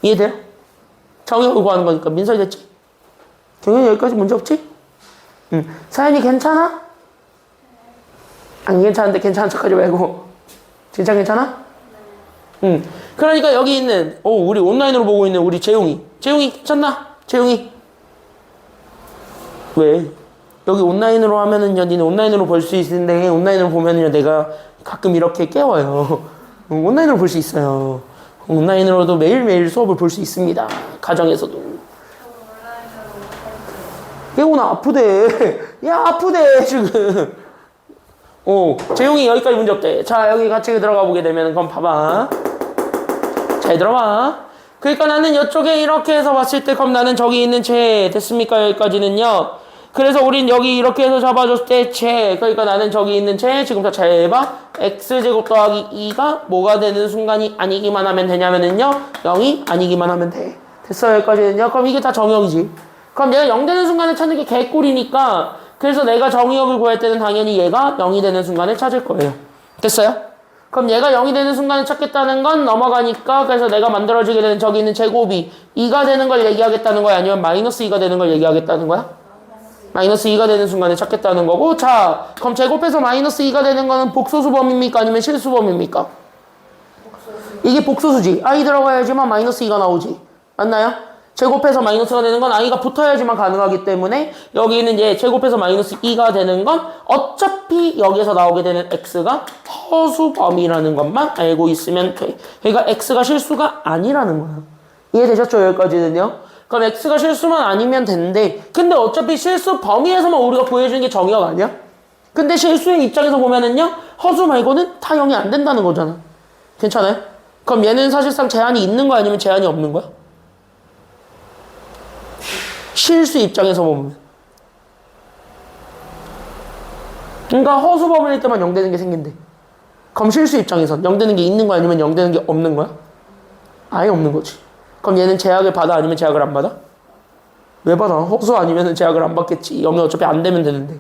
이해돼요? 정의역을 구하는 거니까 민설이 됐지? 경현이 여기까지 문제 없지? 사연이 괜찮아? 안 괜찮은데 괜찮은 척하지 말고 진짜 괜찮아? 그러니까 여기 있는 우리 온라인으로 보고 있는 우리 재용이 괜찮나? 재용이 왜? 여기 온라인으로 하면은요 니는 온라인으로 볼 수 있는데 온라인으로 보면은요 내가 가끔 이렇게 깨워요. 온라인으로 볼 수 있어요. 온라인으로도 매일매일 수업을 볼 수 있습니다. 가정에서도. 얘 오늘 아프대. 야 아프대 지금. 재용이 여기까지 문제 없대. 자 여기 같이 들어가 보게 되면 그럼 봐봐. 잘 들어봐. 그러니까 나는 이쪽에 이렇게 해서 봤을 때 그럼 나는 저기 있는 쟤 됐습니까? 여기까지는요. 그래서 우린 여기 이렇게 해서 잡아줬을 때 쟤 그러니까 나는 저기 있는 쟤 지금부터 잘 봐. x제곱 더하기 2가 뭐가 되는 순간이 아니기만 하면 되냐면은요 0이 아니기만 하면 돼. 됐어요? 여기까지는요. 그럼 이게 다 정의역이지. 그럼 얘가 0 되는 순간에 찾는 게 개꿀이니까 그래서 내가 정의역을 구할 때는 당연히 얘가 0이 되는 순간에 찾을 거예요. 됐어요? 그럼 얘가 0이 되는 순간에 찾겠다는 건 넘어가니까 그래서 내가 만들어지게 되는 저기 있는 제곱이 2가 되는 걸 얘기하겠다는 거야? 아니면 마이너스 2가 되는 걸 얘기하겠다는 거야? 마이너스 2가 되는 순간에 찾겠다는 거고 자 그럼 제곱해서 마이너스 2가 되는 거는 복소수 범위입니까? 아니면 실수 범위입니까? 이게 복소수지. i 들어가야지만 마이너스 2가 나오지. 맞나요? 제곱해서 마이너스가 되는 건 i가 붙어야지만 가능하기 때문에 여기는 얘 제곱해서 마이너스 2가 되는 건 어차피 여기서 나오게 되는 x가 허수 범위라는 것만 알고 있으면 돼. 그러니까 x가 실수가 아니라는 거야. 이해되셨죠? 여기까지는요? 그럼 x가 실수만 아니면 되는데 근데 어차피 실수 범위에서만 우리가 구해주는 게 정의역 아니야? 근데 실수의 입장에서 보면은요 허수 말고는 다 0이 안 된다는 거잖아. 괜찮아요? 그럼 얘는 사실상 제한이 있는 거야? 아니면 제한이 없는 거야? 실수 입장에서 보면 그러니까 허수 범위일 때만 0 되는 게 생긴대. 그럼 실수 입장에선 0 되는 게 있는 거야? 아니면 0 되는 게 없는 거야? 아예 없는 거지. 그럼 얘는 제약을 받아? 아니면 제약을 안 받아? 왜 받아? 허수 아니면 제약을 안 받겠지. 0이 어차피 안 되면 되는데.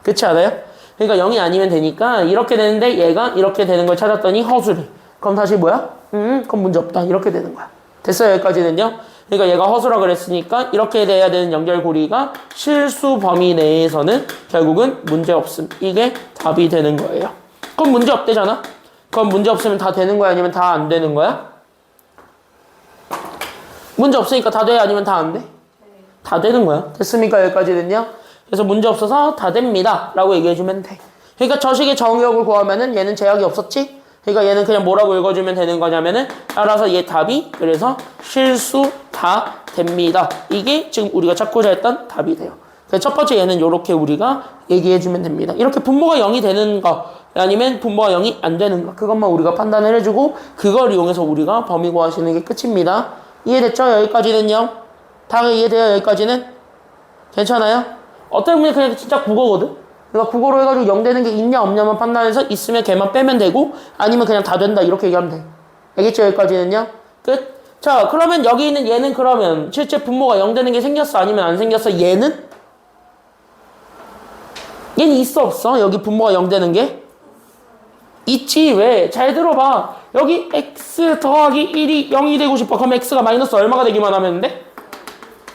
그렇지 않아요? 그러니까 0이 아니면 되니까 이렇게 되는데 얘가 이렇게 되는 걸 찾았더니 허수래. 그럼 다시 뭐야? 그럼 문제 없다. 이렇게 되는 거야. 됐어요? 여기까지는요? 그러니까 얘가 허수라 그랬으니까 이렇게 돼야 되는 연결고리가 실수 범위 내에서는 결국은 문제 없음. 이게 답이 되는 거예요. 그럼 문제 없대잖아? 그럼 문제 없으면 다 되는 거야? 아니면 다 안 되는 거야? 문제 없으니까 다 돼? 아니면 다 안 돼? 다 되는 거야. 됐습니까? 여기까지는요? 그래서 문제 없어서 다 됩니다. 라고 얘기해주면 돼. 그러니까 저식의 정의역을 구하면은 얘는 제약이 없었지? 그러니까 얘는 그냥 뭐라고 읽어주면 되는 거냐면은 따라서 얘 답이 그래서 실수 다 됩니다. 이게 지금 우리가 찾고자 했던 답이 돼요. 그래서 첫 번째 얘는 이렇게 우리가 얘기해주면 됩니다. 이렇게 분모가 0이 되는 거 아니면 분모가 0이 안 되는 거 그것만 우리가 판단을 해주고 그걸 이용해서 우리가 범위 구하시는 게 끝입니다. 이해됐죠? 여기까지는요? 다 이해돼요? 여기까지는? 괜찮아요? 어떻게 보면 그냥 진짜 국어거든? 그러니까 국어로 해가지고 0 되는 게 있냐 없냐만 판단해서 있으면 걔만 빼면 되고 아니면 그냥 다 된다 이렇게 얘기하면 돼. 알겠죠? 여기까지는요? 끝? 자 그러면 여기 있는 얘는 그러면 실제 분모가 0 되는 게 생겼어? 아니면 안 생겼어? 얘는? 얘는 있어 없어? 여기 분모가 0 되는 게? 있지. 왜? 잘 들어봐. 여기 x 더하기 1이 0이 되고 싶어. 그럼 x가 마이너스 얼마가 되기만 하면 돼?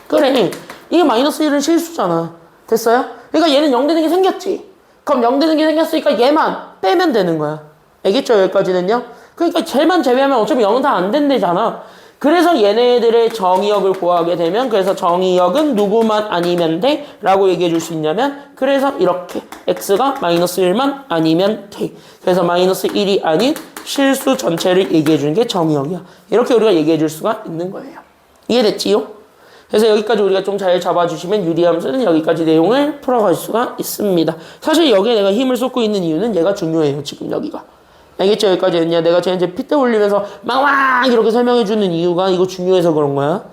그래. 이게 마이너스 1은 실수잖아. 됐어요? 그러니까 얘는 0 되는 게 생겼지. 그럼 0 되는 게 생겼으니까 얘만 빼면 되는 거야. 알겠죠? 여기까지는요? 그러니까 쟤만 제외하면 어차피 0은 다 안 된대잖아. 그래서 얘네들의 정의역을 구하게 되면 그래서 정의역은 누구만 아니면 돼? 라고 얘기해 줄 수 있냐면 그래서 이렇게 x가 마이너스 1만 아니면 돼. 그래서 마이너스 1이 아닌 실수 전체를 얘기해 주는 게 정의역이야. 이렇게 우리가 얘기해 줄 수가 있는 거예요. 이해됐지요? 그래서 여기까지 우리가 좀 잘 잡아주시면 유리함수는 여기까지 내용을 풀어갈 수가 있습니다. 사실 여기에 내가 힘을 쏟고 있는 이유는 얘가 중요해요. 지금 여기가. 알겠죠? 여기까지는요. 내가 이제 핏대 올리면서 막 이렇게 설명해주는 이유가 이거 중요해서 그런 거야.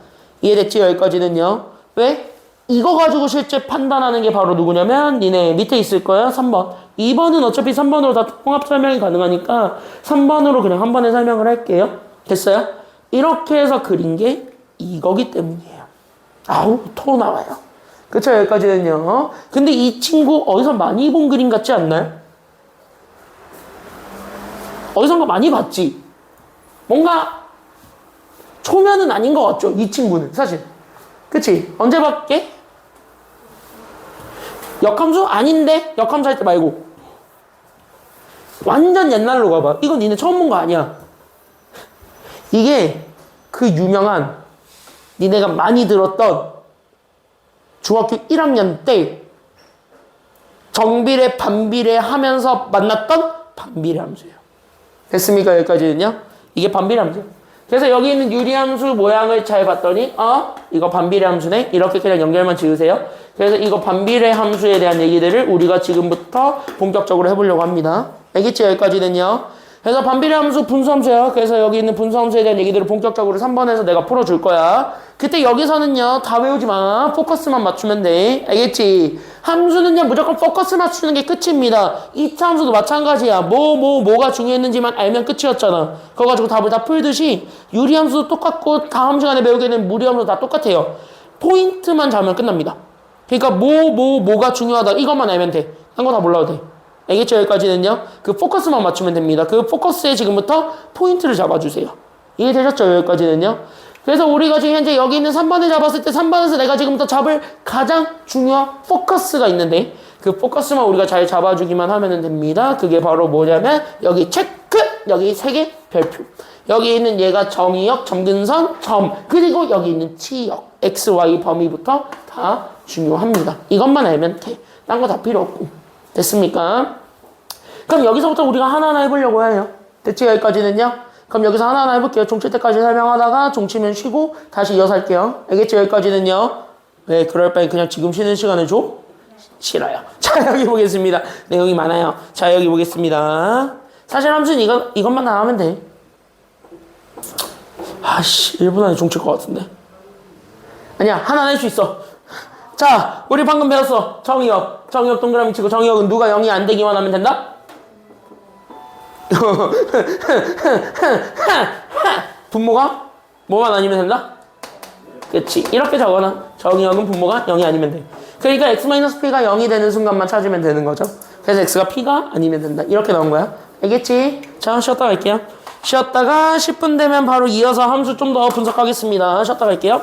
이해됐지? 여기까지는요. 왜? 이거 가지고 실제 판단하는 게 바로 누구냐면 니네 밑에 있을 거야. 3번. 2번은 어차피 3번으로 다 통합 설명이 가능하니까 3번으로 그냥 한 번에 설명을 할게요. 됐어요? 이렇게 해서 그린 게 이거기 때문이에요. 아우 토 나와요. 그쵸? 여기까지는요. 근데 이 친구 어디서 많이 본 그림 같지 않나요? 어디선가 많이 봤지? 뭔가 초면은 아닌 것 같죠? 이 친구는 사실. 그치? 언제 봤게? 역함수? 아닌데? 역함수 할 때 말고 완전 옛날로 가봐. 이건 니네 처음 본 거 아니야. 이게 그 유명한 니네가 많이 들었던 중학교 1학년 때 정비례 반비례 하면서 만났던 반비례 함수예요. 됐습니까? 여기까지는요? 이게 반비례 함수예요. 그래서 여기 있는 유리함수 모양을 잘 봤더니 이거 반비례 함수네? 이렇게 그냥 연결만 지으세요. 그래서 이거 반비례 함수에 대한 얘기들을 우리가 지금부터 본격적으로 해보려고 합니다. 알겠지? 여기까지는요? 그래서 반비례 함수 분수함수야. 그래서 여기 있는 분수함수에 대한 얘기들을 본격적으로 3번에서 내가 풀어줄 거야. 그때 여기서는요 다 외우지 마. 포커스만 맞추면 돼. 알겠지? 함수는요 무조건 포커스 맞추는 게 끝입니다. 2차 함수도 마찬가지야. 뭐가 중요했는지만 알면 끝이었잖아. 그거 가지고 답을 다 풀듯이 유리함수도 똑같고 다음 시간에 배우게 되는 무리함수도 다 똑같아요. 포인트만 잡으면 끝납니다. 그러니까 뭐가 중요하다 이것만 알면 돼. 한 거 다 몰라도 돼. 알겠죠? 여기까지는요. 그 포커스만 맞추면 됩니다. 그 포커스에 지금부터 포인트를 잡아주세요. 이해되셨죠? 여기까지는요. 그래서 우리가 지금 현재 여기 있는 3번을 잡았을 때 3번에서 내가 지금부터 잡을 가장 중요한 포커스가 있는데 그 포커스만 우리가 잘 잡아주기만 하면 됩니다. 그게 바로 뭐냐면 여기 체크! 여기 3개 별표. 여기 있는 얘가 정의역, 점근선, 점. 그리고 여기 있는 치역, x, y 범위부터 다 중요합니다. 이것만 알면 돼. 딴 거 다 필요 없고. 됐습니까? 그럼 여기서부터 우리가 하나하나 해보려고 해요. 됐지? 여기까지는요? 그럼 여기서 하나하나 해볼게요. 종칠 때까지 설명하다가 종치면 쉬고 다시 이어서 할게요. 알겠죠? 여기까지는요? 왜 그럴 바에 그냥 지금 쉬는 시간을 줘? 싫어요. 자, 여기 보겠습니다. 내용이 많아요. 자, 여기 보겠습니다. 사실 함수는 이것만 다 하면 돼. 아씨, 1분 안에 종칠 것 같은데. 아니야, 하나 낼 수 있어. 자, 우리 방금 배웠어. 정의역. 정의역 동그라미 치고 정의역은 누가 0이 안 되기만 하면 된다? 분모가 뭐만 아니면 된다? 그치. 이렇게 적어놔. 정의역은 분모가 0이 아니면 돼. 그러니까 x-p가 0이 되는 순간만 찾으면 되는 거죠. 그래서 x가 p가 아니면 된다. 이렇게 나온 거야. 알겠지? 자, 쉬었다 갈게요. 쉬었다가 10분 되면 바로 이어서 함수 좀 더 분석하겠습니다. 쉬었다 갈게요.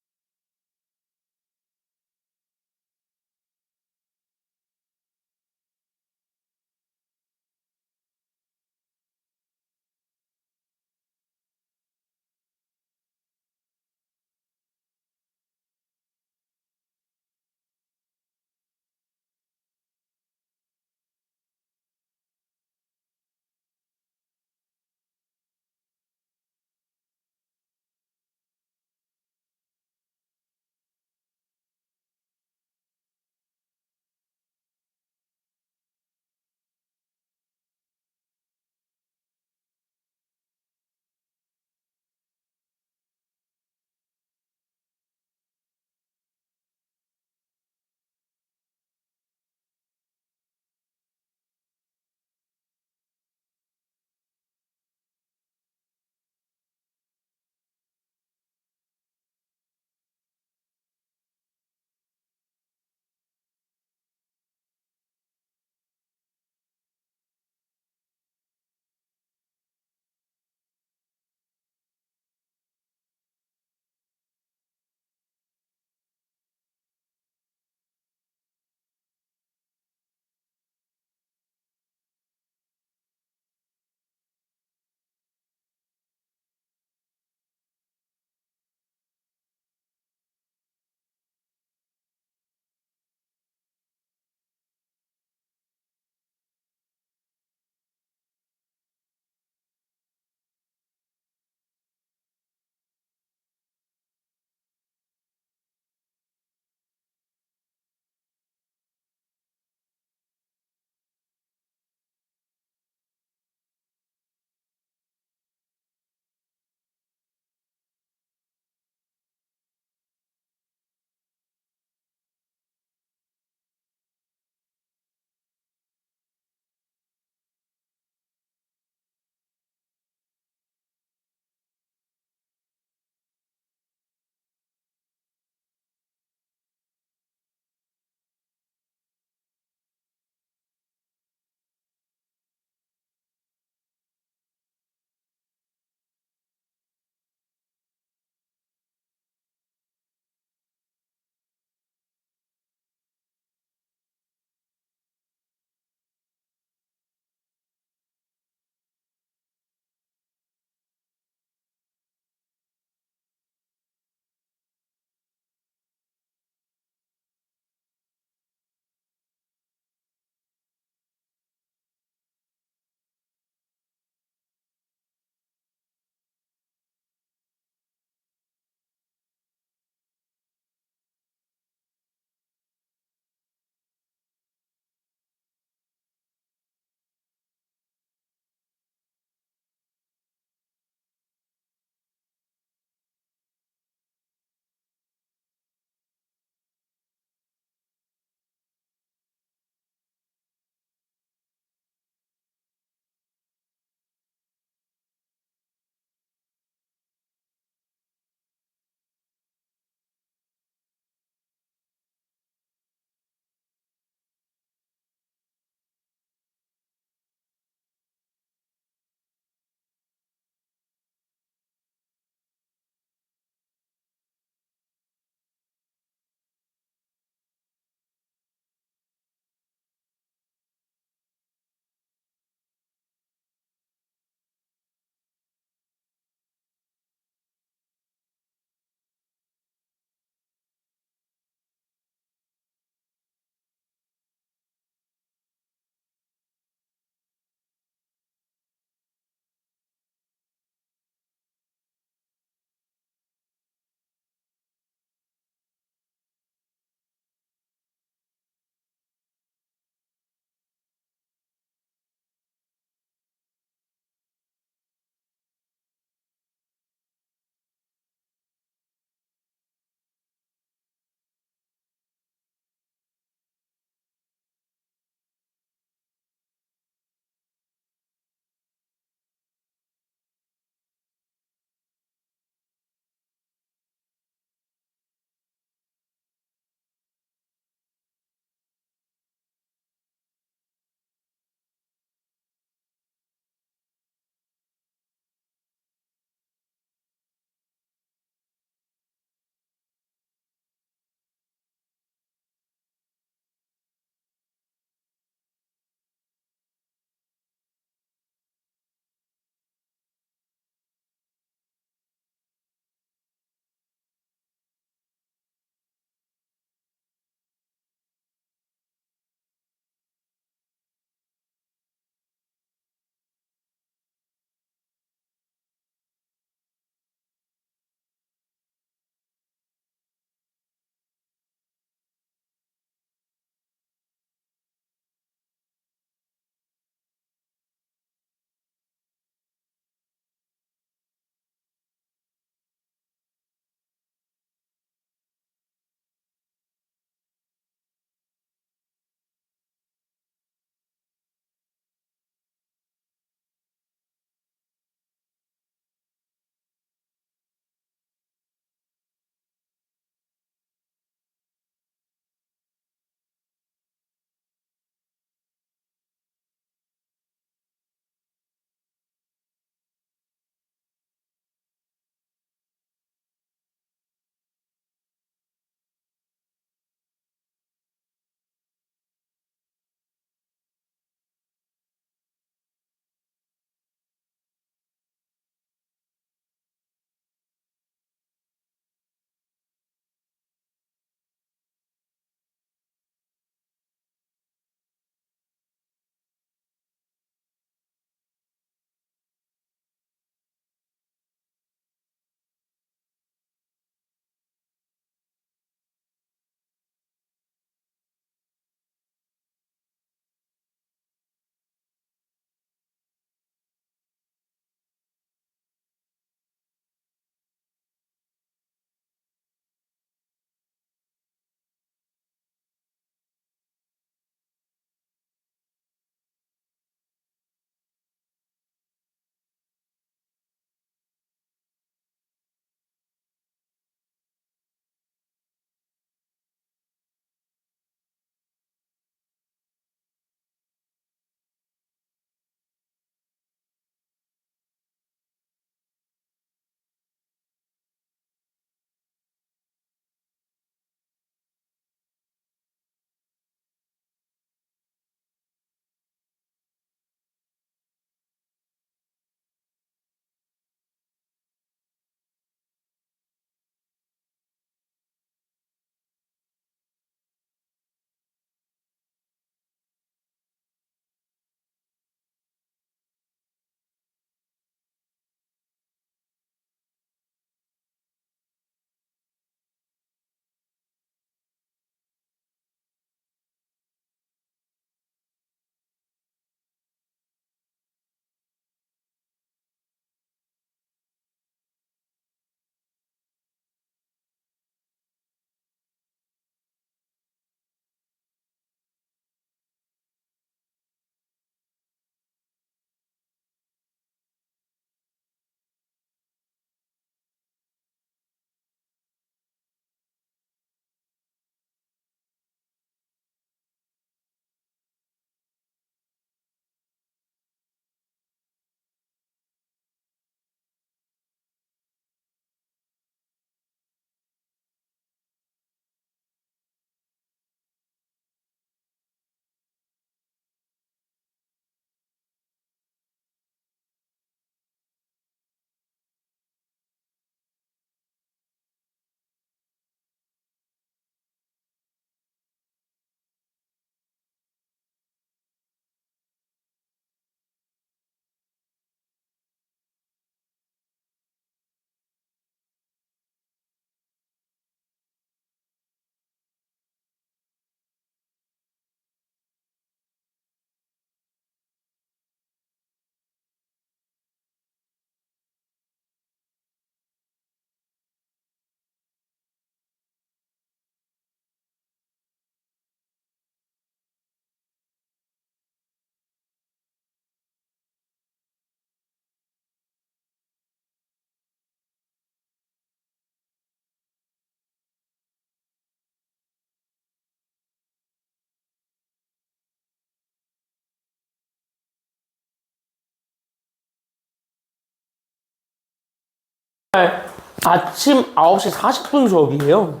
아침 9시 40분 수업이에요.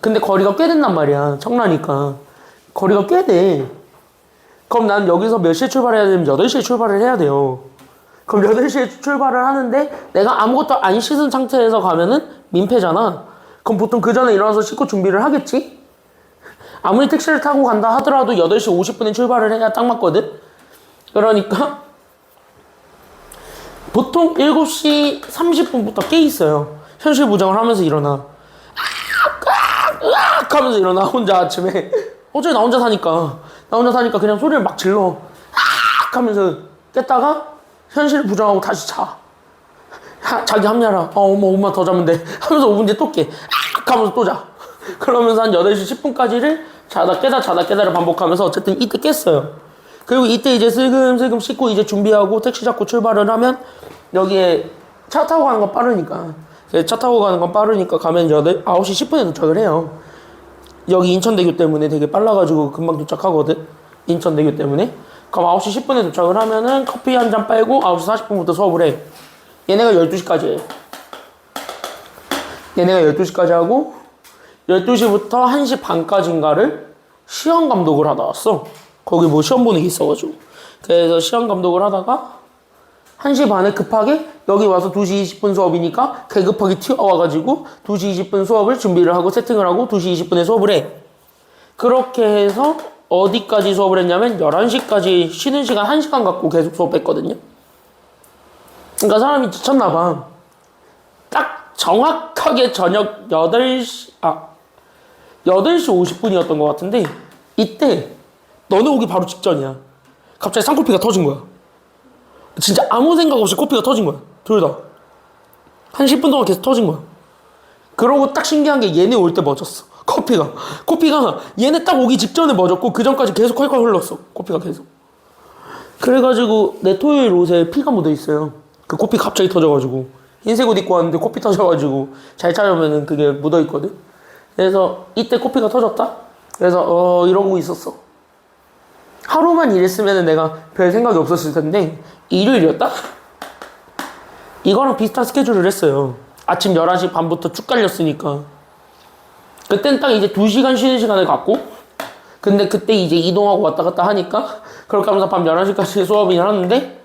근데 거리가 꽤 된단 말이야. 청라니까. 거리가 꽤 돼. 그럼 난 여기서 몇 시에 출발해야 되면 8시에 출발을 해야 돼요. 그럼 8시에 출발을 하는데 내가 아무것도 안 씻은 상태에서 가면은 민폐잖아. 그럼 보통 그 전에 일어나서 씻고 준비를 하겠지? 아무리 택시를 타고 간다 하더라도 8시 50분에 출발을 해야 딱 맞거든? 그러니까 보통 7시 30분부터 깨 있어요. 현실 부정을 하면서 일어나. 으악 하면서 일어나 혼자 아침에. 어차피 나 혼자 사니까 그냥 소리를 막 질러. 으악 하면서 깼다가 현실을 부정하고 다시 자. 자기 합리하라. 엄마 5분만 더 자면 돼 하면서 5분 뒤에 또 깨. 으악 하면서 또 자. 그러면서 한 8시 10분까지를 자다 깨다를 반복하면서 어쨌든 이때 깼어요. 그리고 이때 이제 슬금슬금 씻고 이제 준비하고 택시 잡고 출발을 하면 여기에 차 타고 가는 건 빠르니까. 차 타고 가는 건 빠르니까 가면 9시 10분에 도착을 해요. 여기 인천대교 때문에 되게 빨라가지고 금방 도착하거든. 인천대교 때문에. 그럼 9시 10분에 도착을 하면은 커피 한 잔 빨고 9시 40분부터 수업을 해. 얘네가 12시까지 해. 얘네가 12시까지 하고 12시부터 1시 반까지인가를 시험 감독을 하다 왔어. 거기 뭐 시험 보는 게 있어가지고. 그래서 시험 감독을 하다가 1시 반에 급하게 여기 와서 2시 20분 수업이니까 개급하게 튀어와가지고 2시 20분 수업을 준비를 하고 세팅을 하고 2시 20분에 수업을 해. 그렇게 해서 어디까지 수업을 했냐면 11시까지 쉬는 시간 1시간 갖고 계속 수업했거든요. 그러니까 사람이 지쳤나봐. 딱 정확하게 저녁 8시 50분이었던 것 같은데 이때 너네 오기 바로 직전이야. 갑자기 쌍코피가 터진 거야. 진짜 아무 생각 없이 코피가 터진 거야. 둘 다. 한 10분 동안 계속 터진 거야. 그러고 딱 신기한 게 얘네 올 때 멎었어. 코피가 얘네 딱 오기 직전에 멎었고 그 전까지 계속 콸콸 흘렀어. 코피가 계속. 그래가지고 내 토요일 옷에 피가 묻어 있어요. 그 코피 갑자기 터져가지고 흰색 옷 입고 왔는데 코피 터져가지고 잘 찾아보면은 그게 묻어 있거든. 그래서 이때 코피가 터졌다. 그래서 이러고 있었어. 하루만 일했으면 내가 별 생각이 없었을 텐데 일요일이었다? 이거랑 비슷한 스케줄을 했어요. 아침 11시 반부터 쭉 깔렸으니까. 그땐 딱 이제 2시간 쉬는 시간을 갖고 근데 그때 이제 이동하고 왔다 갔다 하니까 그렇게 하면서 밤 11시까지 수업을 하는데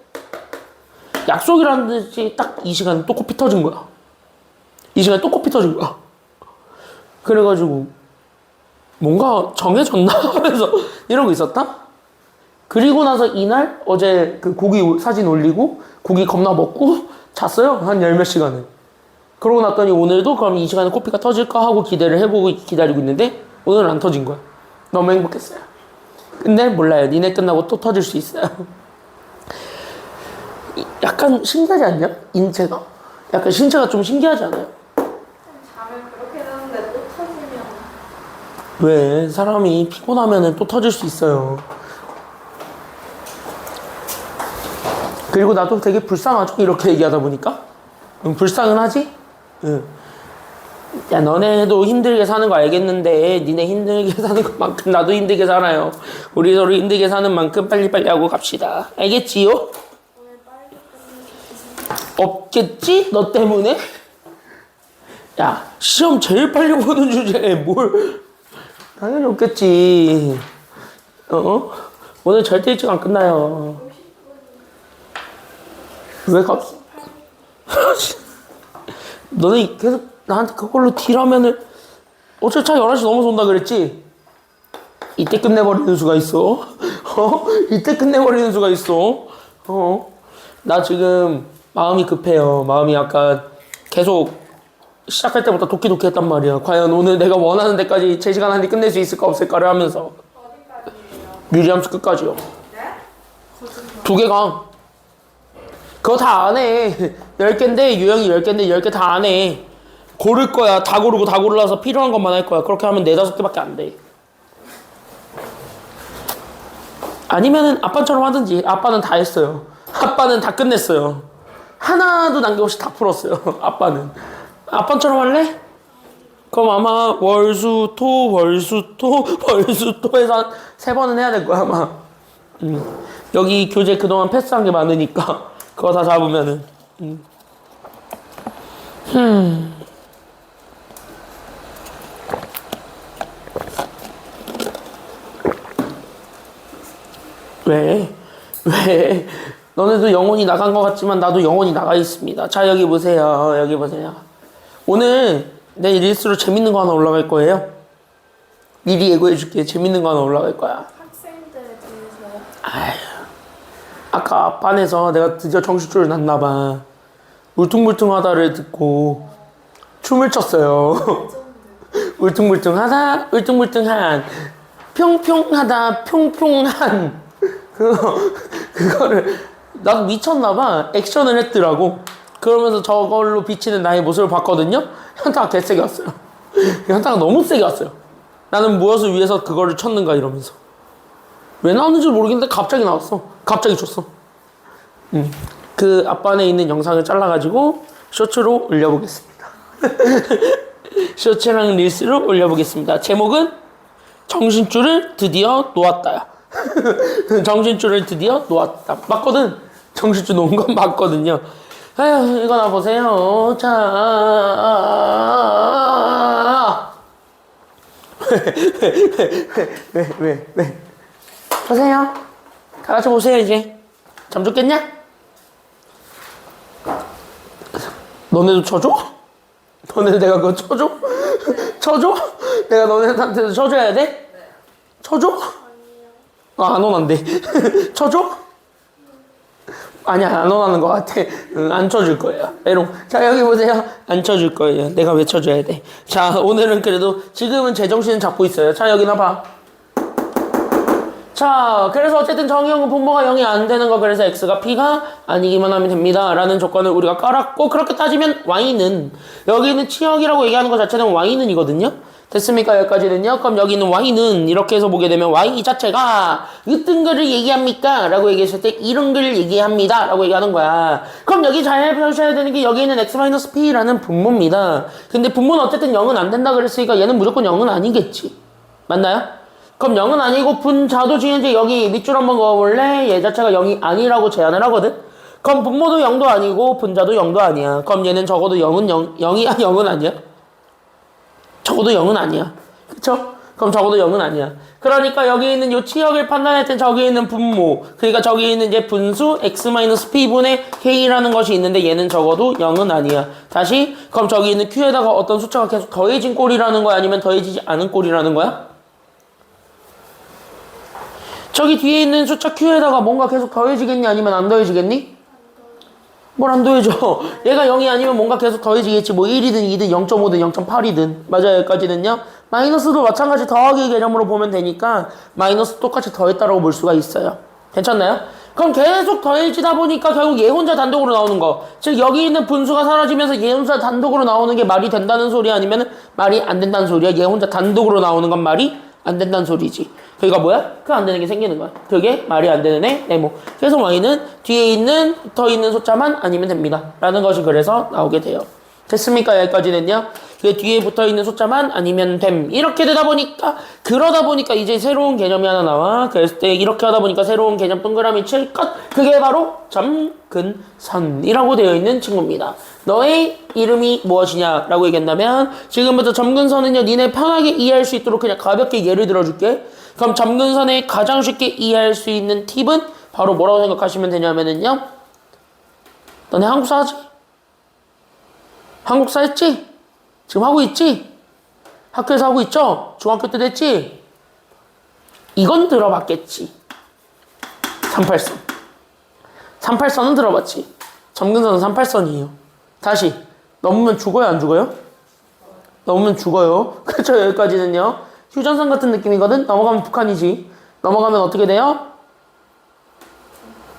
약속이라는 듯이 딱 이 시간에 또 코피 터진 거야. 이 시간에 또 코피 터진 거야. 그래가지고 뭔가 정해졌나 하면서 이러고 있었다? 그리고 나서 이날 어제 그 고기 사진 올리고 고기 겁나 먹고 잤어요. 한 10몇 시간을. 그러고 났더니 오늘도 그럼 이 시간에 코피가 터질까 하고 기대를 해보고 기다리고 있는데 오늘은 안 터진 거야. 너무 행복했어요. 근데 몰라요. 니네 끝나고 또 터질 수 있어요. 약간 신기하지 않냐? 인체가. 약간 신체가 좀 신기하지 않아요? 잠을 그렇게 자는데 또 터지면 왜? 사람이 피곤하면 또 터질 수 있어요. 그리고 나도 되게 불쌍하죠? 이렇게 얘기하다 보니까. 불쌍은 하지? 응. 야, 너네도 힘들게 사는 거 알겠는데 니네 힘들게 사는 것만큼 나도 힘들게 살아요. 우리 서로 힘들게 사는 만큼 빨리빨리 하고 갑시다. 알겠지요? 오늘 빨리 끝내주세요. 없겠지? 너 때문에? 야, 시험 제일 빨리 보는 주제에 뭘. 당연히 없겠지. 오늘 절대 일찍 안 끝나요. 왜 너네 계속 나한테 그걸로 딜하면은 어차피 차 11시 넘어서 온다 그랬지? 이때 끝내버리는 수가 있어. 이때 끝내버리는 수가 있어. 나 지금 마음이 급해요. 마음이 약간 계속 시작할 때부터 도끼도끼 했단 말이야. 과연 오늘 내가 원하는 데까지 제 시간 안에 끝낼 수 있을까 없을까를 하면서. 어디까지예요? 뮤리암스 끝까지요. 네? 거짓말. 2개가. 그거 다 안 해. 10개인데 유형이 10개인데 10개 다 안 해. 고를 거야. 다 고르고 다 골라서 필요한 것만 할 거야. 그렇게 하면 4-5개밖에 안 돼. 아니면은 아빠처럼 하든지. 아빠는 다 했어요. 아빠는 다 끝냈어요. 하나도 남김없이 다 풀었어요. 아빠는. 아빠처럼 할래? 그럼 아마 월수토 해서 한 3번은 해야 될 거야 아마. 여기 교재 그동안 패스한 게 많으니까 그거 다 잡으면은. 왜? 왜? 너네도 영혼이 나간 것 같지만 나도 영혼이 나가 있습니다. 자, 여기 보세요. 여기 보세요. 오늘 내 릴스로 재밌는 거 하나 올라갈 거예요. 미리 예고해줄게. 재밌는 거 하나 올라갈 거야. 학생들에 대해서 아휴, 아까 반에서 내가 드디어 정신줄을 놨나봐. 울퉁불퉁하다를 듣고 춤을 췄어요. 울퉁불퉁하다, 울퉁불퉁한, 평평하다, 평평한. 그거를 나도 미쳤나봐. 액션을 했더라고. 그러면서 저걸로 비치는 나의 모습을 봤거든요. 현타가 개세게 왔어요. 현타가 너무 세게 왔어요. 나는 무엇을 위해서 그거를 쳤는가 이러면서. 왜 나왔는지 모르겠는데 갑자기 나왔어. 갑자기 줬어. 그 앞반에 있는 영상을 잘라가지고 쇼츠로 올려보겠습니다. 쇼츠랑 릴스로 올려보겠습니다. 제목은 정신줄을 드디어 놓았다야. 정신줄을 드디어 놓았다. 맞거든. 정신줄 놓은 건 맞거든요. 아휴, 이거나 보세요. 자, 왜? 보세요. 다 같이 보세요, 이제. 잠 줬겠냐? 너네도 쳐줘? 너네도 내가 그거 쳐줘? 쳐줘? 내가 너네한테도 쳐줘야 돼? 쳐줘? 아, 안 원한대. 쳐줘? 아니야, 안 원하는 것 같아. 안 쳐줄 거예요. 에롱. 자, 여기 보세요. 안 쳐줄 거예요. 내가 왜 쳐줘야 돼? 자, 오늘은 그래도 지금은 제정신을 잡고 있어요. 자, 여기나 봐. 자, 그래서 어쨌든 정의형은 분모가 0이 안 되는 거, 그래서 x가 p가 아니기만 하면 됩니다. 라는 조건을 우리가 깔았고, 그렇게 따지면 y는, 여기 있는 치역이라고 얘기하는 것 자체는 y는 이거든요? 됐습니까? 여기까지는요? 그럼 여기 있는 y는 이렇게 해서 보게 되면 y 자체가 어떤 거를 얘기합니까? 라고 얘기했을 때 이런 걸 얘기합니다. 라고 얘기하는 거야. 그럼 여기 잘 배우셔야 되는 게 여기 있는 x-p라는 분모입니다. 근데 분모는 어쨌든 0은 안 된다 그랬으니까 얘는 무조건 0은 아니겠지. 맞나요? 그럼 0은 아니고 분자도 지금 여기 밑줄 한번 그어볼래? 얘 자체가 0이 아니라고 제안을 하거든? 그럼 분모도 0도 아니고 분자도 0도 아니야. 그럼 얘는 적어도 0이야? 0은 아니야? 적어도 0은 아니야. 그쵸? 그럼 적어도 0은 아니야. 그러니까 여기 있는 요 치역을 판단할 땐 저기 있는 분모, 그러니까 저기 있는 이제 분수 x-p분의 k라는 것이 있는데 얘는 적어도 0은 아니야. 다시, 그럼 저기 있는 q에다가 어떤 숫자가 계속 더해진 꼴이라는 거야? 아니면 더해지지 않은 꼴이라는 거야? 저기 뒤에 있는 숫자 q에다가 뭔가 계속 더해지겠니? 아니면 안 더해지겠니? 뭘 안 더해져. 얘가 0이 아니면 뭔가 계속 더해지겠지. 뭐 1이든 2든 0.5든 0.8이든. 맞아요. 여기까지는요. 마이너스도 마찬가지 더하기 개념으로 보면 되니까 마이너스 똑같이 더했다라고 볼 수가 있어요. 괜찮나요? 그럼 계속 더해지다 보니까 결국 얘 혼자 단독으로 나오는 거. 즉 여기 있는 분수가 사라지면서 얘 혼자 단독으로 나오는 게 말이 된다는 소리 아니면 말이 안 된다는 소리야. 얘 혼자 단독으로 나오는 건 말이 안 된다는 소리지. 그러니까 뭐야? 그 안 되는 게 생기는 거야. 그게 말이 안 되는 애, 네모. 그래서 y는 뒤에 있는, 붙어 있는 숫자만 아니면 됩니다. 라는 것이 그래서 나오게 돼요. 됐습니까? 여기까지는요. 그 뒤에 붙어 있는 숫자만 아니면 됨. 이렇게 되다 보니까, 그러다 보니까 이제 새로운 개념이 하나 나와. 그랬을 때 이렇게 하다 보니까 새로운 개념 동그라미 칠 것. 그게 바로 점근선이라고 되어 있는 친구입니다. 너의 이름이 무엇이냐라고 얘기한다면 지금부터 점근선은요, 니네 편하게 이해할 수 있도록 그냥 가볍게 예를 들어줄게. 그럼 점근선의 가장 쉽게 이해할 수 있는 팁은 바로 뭐라고 생각하시면 되냐면은요, 너네 한국사 하지? 한국사 했지? 지금 하고 있지? 학교에서 하고 있죠? 중학교 때 됐지? 이건 들어봤겠지. 38선. 38선은 들어봤지. 점근선은 38선이에요. 다시, 넘으면 죽어요, 안 죽어요? 넘으면 죽어요. 그렇죠, 여기까지는요. 휴전선 같은 느낌이거든? 넘어가면 북한이지. 넘어가면 어떻게 돼요?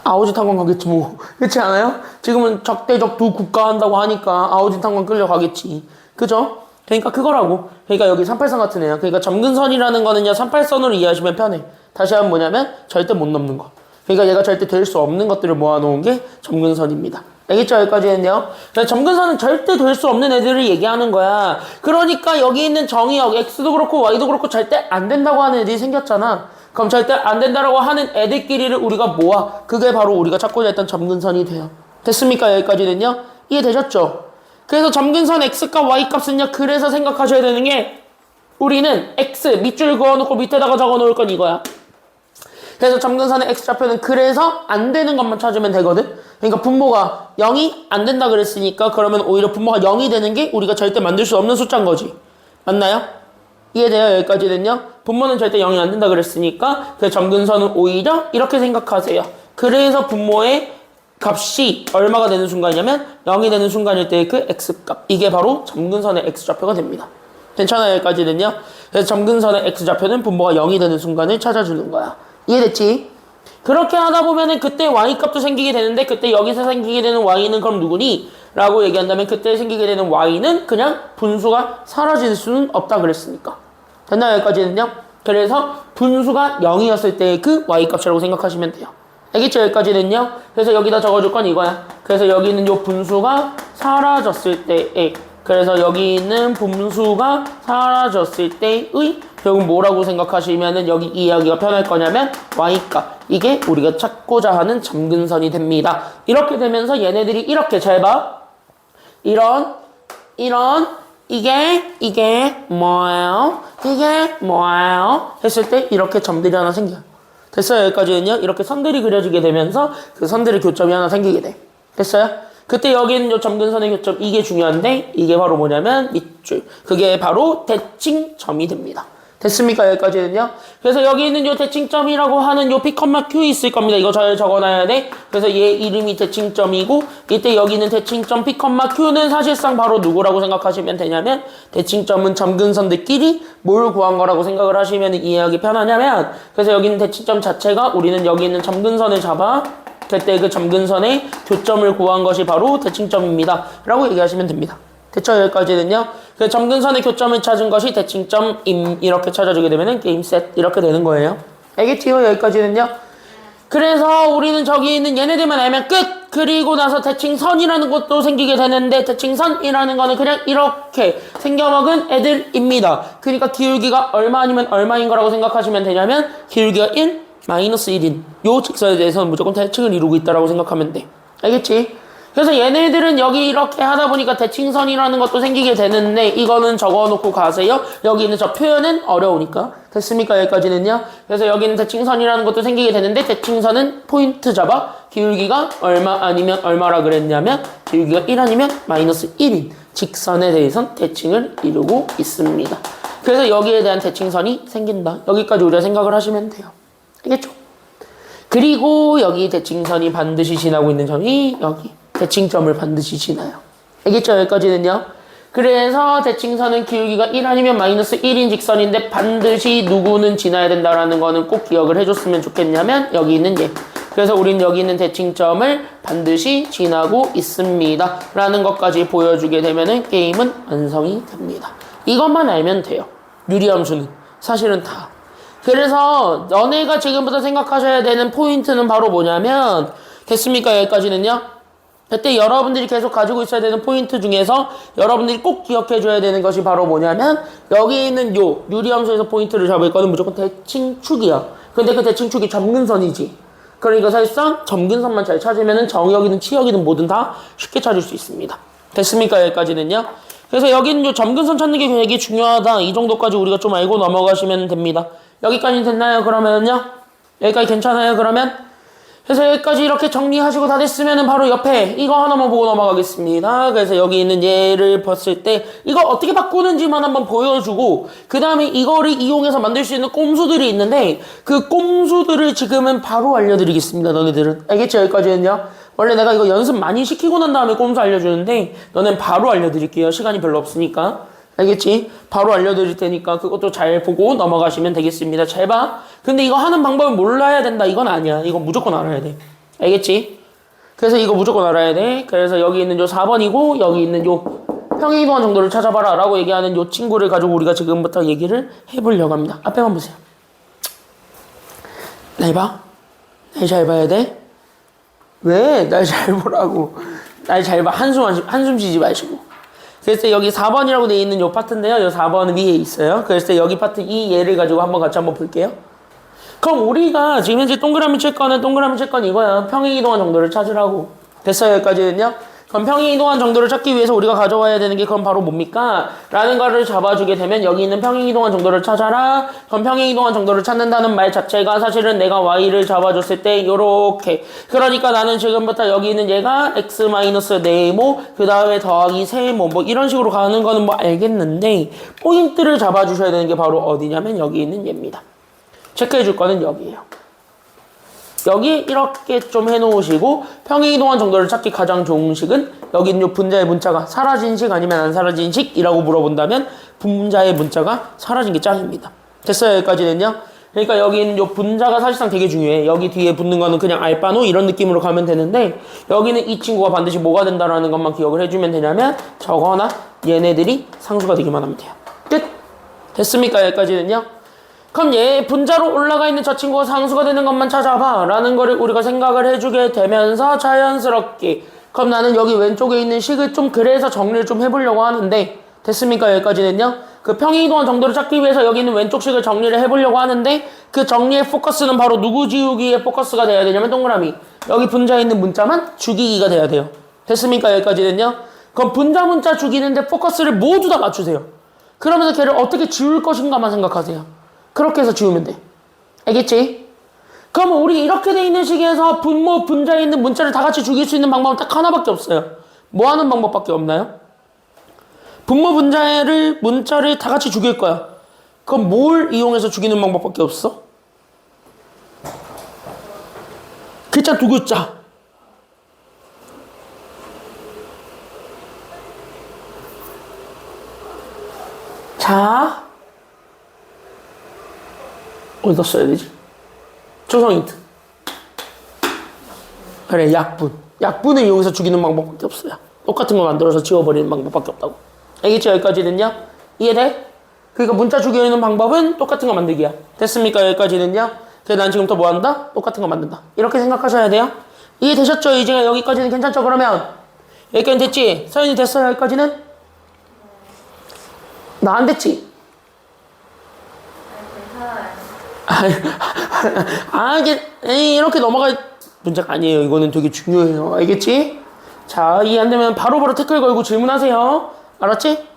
아오지 탄광 가겠지 뭐. 그렇지 않아요? 지금은 적대적 두 국가 한다고 하니까 아오지 탄광 끌려가겠지. 그죠? 그러니까 그거라고. 그러니까 여기 38선 같은 애야. 그러니까 점근선이라는 거는요, 38선으로 이해하시면 편해. 다시 한번 뭐냐면 절대 못 넘는 거. 그러니까 얘가 절대 될 수 없는 것들을 모아놓은 게 점근선입니다. 알겠죠? 여기까지는요. 점근선은 절대 될 수 없는 애들을 얘기하는 거야. 그러니까 여기 있는 정의역 x도 그렇고 y도 그렇고 절대 안 된다고 하는 애들이 생겼잖아. 그럼 절대 안 된다라고 하는 애들끼리를 우리가 모아. 그게 바로 우리가 찾고자 했던 점근선이 돼요. 됐습니까? 여기까지는요. 이해되셨죠? 그래서 점근선 x값 y값은요. 그래서 생각하셔야 되는 게 우리는 x 밑줄 그어놓고 밑에다가 적어놓을 건 이거야. 그래서 점근선의 x좌표는 그래서 안 되는 것만 찾으면 되거든. 그러니까 분모가 0이 안 된다 그랬으니까 그러면 오히려 분모가 0이 되는 게 우리가 절대 만들 수 없는 숫자인 거지. 맞나요? 이해돼요? 여기까지는요? 분모는 절대 0이 안 된다 그랬으니까 그 점근선은 오히려 이렇게 생각하세요. 그래서 분모의 값이 얼마가 되는 순간이냐면 0이 되는 순간일 때 그 x값. 이게 바로 점근선의 x좌표가 됩니다. 괜찮아요? 여기까지는요? 그래서 점근선의 x좌표는 분모가 0이 되는 순간을 찾아주는 거야. 이해됐지? 그렇게 하다 보면은 그때 y값도 생기게 되는데 그때 여기서 생기게 되는 y는 그럼 누구니? 라고 얘기한다면 그때 생기게 되는 y는 그냥 분수가 사라질 수는 없다 그랬으니까. 됐나요? 여기까지는요? 그래서 분수가 0이었을 때 그 y값이라고 생각하시면 돼요. 알겠죠? 여기까지는요? 그래서 여기다 적어줄 건 이거야. 그래서 여기 있는 요 분수가 사라졌을 때에 그래서 여기 있는 분수가 사라졌을 때의 결국 뭐라고 생각하시면은 여기 이해하기가 편할 거냐면 y값. 이게 우리가 찾고자 하는 점근선이 됩니다. 이렇게 되면서 얘네들이 이렇게 잘 봐. 이런 이게 뭐예요? 이게 뭐예요? 했을 때 이렇게 점들이 하나 생겨요. 됐어요? 여기까지는요. 이렇게 선들이 그려지게 되면서 그 선들의 교점이 하나 생기게 돼. 됐어요? 그때 여기 있는 요 점근선의 교점 이게 중요한데 이게 바로 뭐냐면 밑줄. 그게 바로 대칭점이 됩니다. 됐습니까? 여기까지는요. 그래서 여기 있는 요 대칭점이라고 하는 요 P, Q 있을 겁니다. 이거 잘 적어놔야 돼. 그래서 얘 이름이 대칭점이고 이때 여기 있는 대칭점 P, Q는 사실상 바로 누구라고 생각하시면 되냐면 대칭점은 점근선들끼리 뭘 구한 거라고 생각을 하시면 이해하기 편하냐면 그래서 여기 있는 대칭점 자체가 우리는 여기 있는 점근선을 잡아 그때 그 점근선의 교점을 구한 것이 바로 대칭점입니다. 라고 얘기하시면 됩니다. 됐죠? 여기까지는요. 그 점근선의 교점을 찾은 것이 대칭점임 이렇게 찾아주게 되면은 게임 셋 이렇게 되는 거예요. 알겠지요? 여기까지는요. 그래서 우리는 저기 있는 얘네들만 알면 끝! 그리고 나서 대칭선이라는 것도 생기게 되는데 대칭선이라는 거는 그냥 이렇게 생겨먹은 애들입니다. 그러니까 기울기가 얼마 아니면 얼마인 거라고 생각하시면 되냐면 기울기가 1, 마이너스 1인 요 직선에 대해서는 무조건 대칭을 이루고 있다라고 생각하면 돼. 알겠지? 그래서 얘네들은 여기 이렇게 하다 보니까 대칭선이라는 것도 생기게 되는데 이거는 적어놓고 가세요. 여기 있는 저 표현은 어려우니까. 됐습니까? 여기까지는요. 그래서 여기 있는 대칭선이라는 것도 생기게 되는데 대칭선은 포인트 잡아 기울기가 얼마 아니면 얼마라 그랬냐면 기울기가 1 아니면 마이너스 1인 직선에 대해선 대칭을 이루고 있습니다. 그래서 여기에 대한 대칭선이 생긴다. 여기까지 우리가 생각을 하시면 돼요. 알겠죠? 그리고 여기 대칭선이 반드시 지나고 있는 점이 여기 대칭점을 반드시 지나요. 알겠죠? 여기까지는요. 그래서 대칭선은 기울기가 1 아니면 마이너스 1인 직선인데 반드시 누구는 지나야 된다라는 거는 꼭 기억을 해줬으면 좋겠냐면 여기 있는 얘. 그래서 우린 여기 있는 대칭점을 반드시 지나고 있습니다. 라는 것까지 보여주게 되면은 게임은 완성이 됩니다. 이것만 알면 돼요. 유리함수는. 사실은 다. 그래서 너네가 지금부터 생각하셔야 되는 포인트는 바로 뭐냐면 됐습니까? 여기까지는요. 그때 여러분들이 계속 가지고 있어야 되는 포인트 중에서 여러분들이 꼭 기억해줘야 되는 것이 바로 뭐냐면 여기 있는 요 유리함수에서 포인트를 잡을 거는 무조건 대칭축이야. 근데 그 대칭축이 점근선이지. 그러니까 사실상 점근선만 잘 찾으면은 정역이든 치역이든 뭐든 다 쉽게 찾을 수 있습니다. 됐습니까? 여기까지는요. 그래서 여기 있는 요 점근선 찾는 게 되게 중요하다. 이 정도까지 우리가 좀 알고 넘어가시면 됩니다. 여기까지 됐나요? 그러면요? 여기까지 괜찮아요? 그러면? 그래서 여기까지 이렇게 정리하시고 다 됐으면은 바로 옆에 이거 하나만 보고 넘어가겠습니다. 그래서 여기 있는 얘를 봤을 때 이거 어떻게 바꾸는지만 한번 보여주고 그 다음에 이거를 이용해서 만들 수 있는 꼼수들이 있는데 그 꼼수들을 지금은 바로 알려드리겠습니다. 너네들은. 알겠죠? 여기까지는요. 원래 내가 이거 연습 많이 시키고 난 다음에 꼼수 알려주는데 너는 바로 알려드릴게요. 시간이 별로 없으니까. 알겠지? 바로 알려드릴 테니까 그것도 잘 보고 넘어가시면 되겠습니다. 잘 봐. 근데 이거 하는 방법을 몰라야 된다. 이건 아니야. 이건 무조건 알아야 돼. 알겠지? 그래서 이거 무조건 알아야 돼. 그래서 여기 있는 요 4번이고 여기 있는 요 평행이동한 정도를 찾아봐라 라고 얘기하는 요 친구를 가지고 우리가 지금부터 얘기를 해보려고 합니다. 앞에만 보세요. 날 봐. 날 잘 봐야 돼. 왜? 날 잘 보라고. 날 잘 봐. 한숨 쉬지 마시고. 그래서 여기 4번이라고 되어 있는 요 파트인데요. 요 4번 위에 있어요. 그래서 여기 파트 이 얘를 가지고 한번 같이 한번 볼게요. 그럼 우리가 지금 현재 동그라미 칠 거는 이거야. 평행이동한 정도를 찾으라고. 됐어요? 여기까지는요? 그럼 평행 이동한 정도를 찾기 위해서 우리가 가져와야 되는 게 그럼 바로 뭡니까? 라는 거를 잡아주게 되면 여기 있는 평행 이동한 정도를 찾아라. 그럼 평행 이동한 정도를 찾는다는 말 자체가 사실은 내가 y를 잡아줬을 때 요렇게. 그러니까 나는 지금부터 여기 있는 얘가 x-4모 그 다음에 더하기 세모 뭐 이런 식으로 가는 거는 뭐 알겠는데 포인트를 잡아주셔야 되는 게 바로 어디냐면 여기 있는 얘입니다. 체크해 줄 거는 여기예요. 여기 이렇게 좀 해놓으시고 평행 이동한 정도를 찾기 가장 좋은 식은 여기 있는 요 분자의 문자가 사라진 식 아니면 안 사라진 식이라고 물어본다면 분자의 문자가 사라진 게 짱입니다. 됐어요? 여기까지는요? 그러니까 여기 있는 요 분자가 사실상 되게 중요해. 여기 뒤에 붙는 거는 그냥 알바노 이런 느낌으로 가면 되는데 여기는 이 친구가 반드시 뭐가 된다라는 것만 기억을 해주면 되냐면 저거나 얘네들이 상수가 되기만 하면 돼요. 끝! 됐습니까? 여기까지는요? 그럼 얘 분자로 올라가 있는 저 친구가 상수가 되는 것만 찾아봐 라는 거를 우리가 생각을 해주게 되면서 자연스럽게 그럼 나는 여기 왼쪽에 있는 식을 좀 그래서 정리를 좀 해보려고 하는데 됐습니까? 여기까지는요? 그 평행 이동한 정도를 찾기 위해서 여기 있는 왼쪽 식을 정리를 해보려고 하는데 그 정리의 포커스는 바로 누구 지우기의 포커스가 돼야 되냐면 동그라미 여기 분자에 있는 문자만 죽이기가 돼야 돼요. 됐습니까? 여기까지는요? 그럼 분자 문자 죽이는데 포커스를 모두 다 맞추세요. 그러면서 걔를 어떻게 지울 것인가만 생각하세요. 그렇게 해서 지우면 돼. 알겠지? 그럼 우리 이렇게 돼 있는 식에서 분모, 분자에 있는 문자를 다 같이 죽일 수 있는 방법은 딱 하나밖에 없어요. 뭐 하는 방법밖에 없나요? 분모, 분자를, 문자를 다 같이 죽일 거야. 그럼 뭘 이용해서 죽이는 방법밖에 없어? 글자 두 글자. 자. 어디다 써야 되지? 조성 힌트. 그래, 약분. 약분을 이용해서 죽이는 방법밖에 없어요. 똑같은 거 만들어서 지워버리는 방법밖에 없다고. 알겠죠? 여기까지는요? 이해돼? 그러니까 문자 죽이는 방법은 똑같은 거 만들기야. 됐습니까? 여기까지는요? 그래서 난 지금부터 뭐 한다? 똑같은 거 만든다. 이렇게 생각하셔야 돼요. 이해되셨죠? 이제 여기까지는 괜찮죠? 그러면 여기까지는 됐지? 서연이 됐어요? 여기까지는? 나 안 됐지? 이게 이렇게 넘어갈 문제가 아니에요. 이거는 되게 중요해요. 알겠지? 자, 이해 안 되면 바로바로 태클 걸고 질문하세요. 알았지?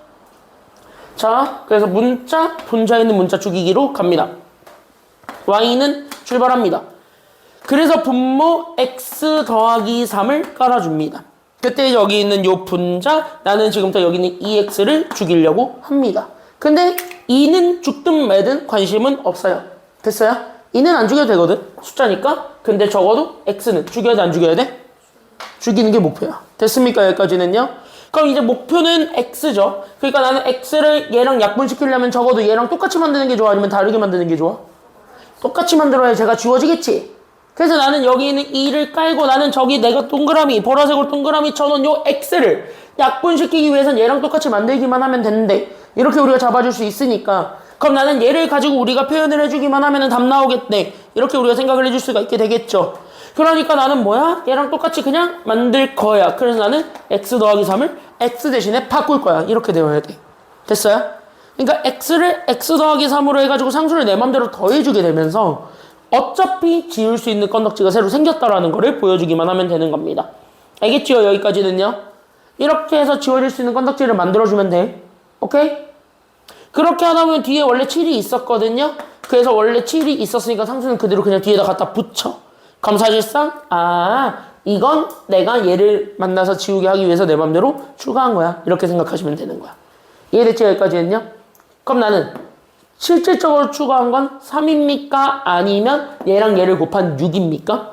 자, 그래서 문자, 분자에 있는 문자 죽이기로 갑니다. y는 출발합니다. 그래서 분모 x 더하기 3을 깔아줍니다. 그때 여기 있는 요 분자, 나는 지금부터 여기 있는 2x를 죽이려고 합니다. 근데 2는 죽든 말든 관심은 없어요. 됐어요? 2는 안 죽여도 되거든? 숫자니까. 근데 적어도 x는 죽여야 돼, 안 죽여야 돼? 죽이는 게 목표야. 됐습니까? 여기까지는요? 그럼 이제 목표는 x죠. 그러니까 나는 x를 얘랑 약분시키려면 적어도 얘랑 똑같이 만드는 게 좋아? 아니면 다르게 만드는 게 좋아? 똑같이 만들어야 제가 지워지겠지? 그래서 나는 여기 있는 2를 깔고 나는 저기 내가 동그라미, 보라색으로 동그라미 쳐놓은 요 x를 약분시키기 위해서는 얘랑 똑같이 만들기만 하면 되는데 이렇게 우리가 잡아줄 수 있으니까 그럼 나는 얘를 가지고 우리가 표현을 해주기만 하면 답 나오겠네. 이렇게 우리가 생각을 해줄 수가 있게 되겠죠. 그러니까 나는 뭐야? 얘랑 똑같이 그냥 만들 거야. 그래서 나는 x 더하기 3을 x 대신에 바꿀 거야. 이렇게 되어야 돼. 됐어요? 그러니까 x를 x 더하기 3으로 해가지고 상수를 내 맘대로 더해주게 되면서 어차피 지울 수 있는 건덕지가 새로 생겼다라는 거를 보여주기만 하면 되는 겁니다. 알겠죠? 여기까지는요? 이렇게 해서 지워질 수 있는 건덕지를 만들어주면 돼. 오케이? 그렇게 하다 보면 뒤에 원래 7이 있었거든요? 그래서 원래 7이 있었으니까 상수는 그대로 그냥 뒤에다 갖다 붙여. 그럼 사실상 이건 내가 얘를 만나서 지우게 하기 위해서 내 맘대로 추가한 거야. 이렇게 생각하시면 되는 거야. 이해됐죠? 여기까지는요? 그럼 나는 실질적으로 추가한 건 3입니까? 아니면 얘랑 얘를 곱한 6입니까?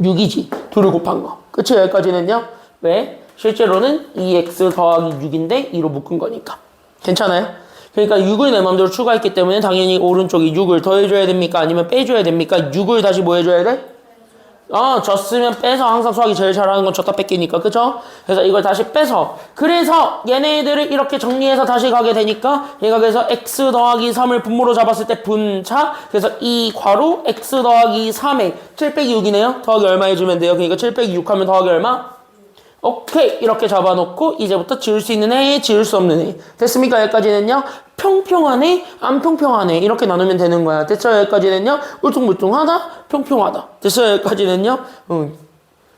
6이지. 둘을 곱한 거. 그치? 여기까지는요? 왜? 실제로는 2x 더하기 6인데 2로 묶은 거니까. 괜찮아요? 그러니까 6을 내 맘대로 추가했기 때문에 당연히 오른쪽이 6을 더해줘야 됩니까? 아니면 빼줘야 됩니까? 6을 다시 뭐 해줘야 돼? 줬으면 빼서 항상 수학이 제일 잘하는 건 줬다 뺏기니까. 그죠? 그래서 이걸 다시 빼서 그래서 얘네들을 이렇게 정리해서 다시 가게 되니까 얘가 그래서 x 더하기 3을 분모로 잡았을 때 분차 그래서 이 괄호 x 더하기 3에 7 빼기 6이네요. 더하기 얼마 해주면 돼요? 그러니까 7 빼기 6 하면 더하기 얼마? 오케이 이렇게 잡아놓고 이제부터 지울 수 있는 애, 지울 수 없는 애. 됐습니까? 여기까지는요. 평평한 애, 안 평평한 애 이렇게 나누면 되는 거야. 됐어요? 여기까지는요. 울퉁불퉁하다, 평평하다. 됐어요? 여기까지는요.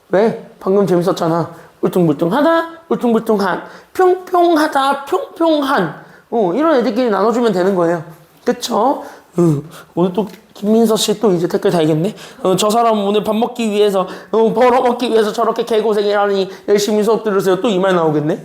왜? 방금 재밌었잖아. 울퉁불퉁하다, 울퉁불퉁한, 평평하다, 평평한. 이런 애들끼리 나눠주면 되는 거예요. 그쵸? 오늘 또 김민서 씨 또 이제 댓글 달겠네. 저 사람 오늘 밥 먹기 위해서, 벌어먹기 위해서 저렇게 개고생을 하니 열심히 수업 들으세요. 또 이 말 나오겠네.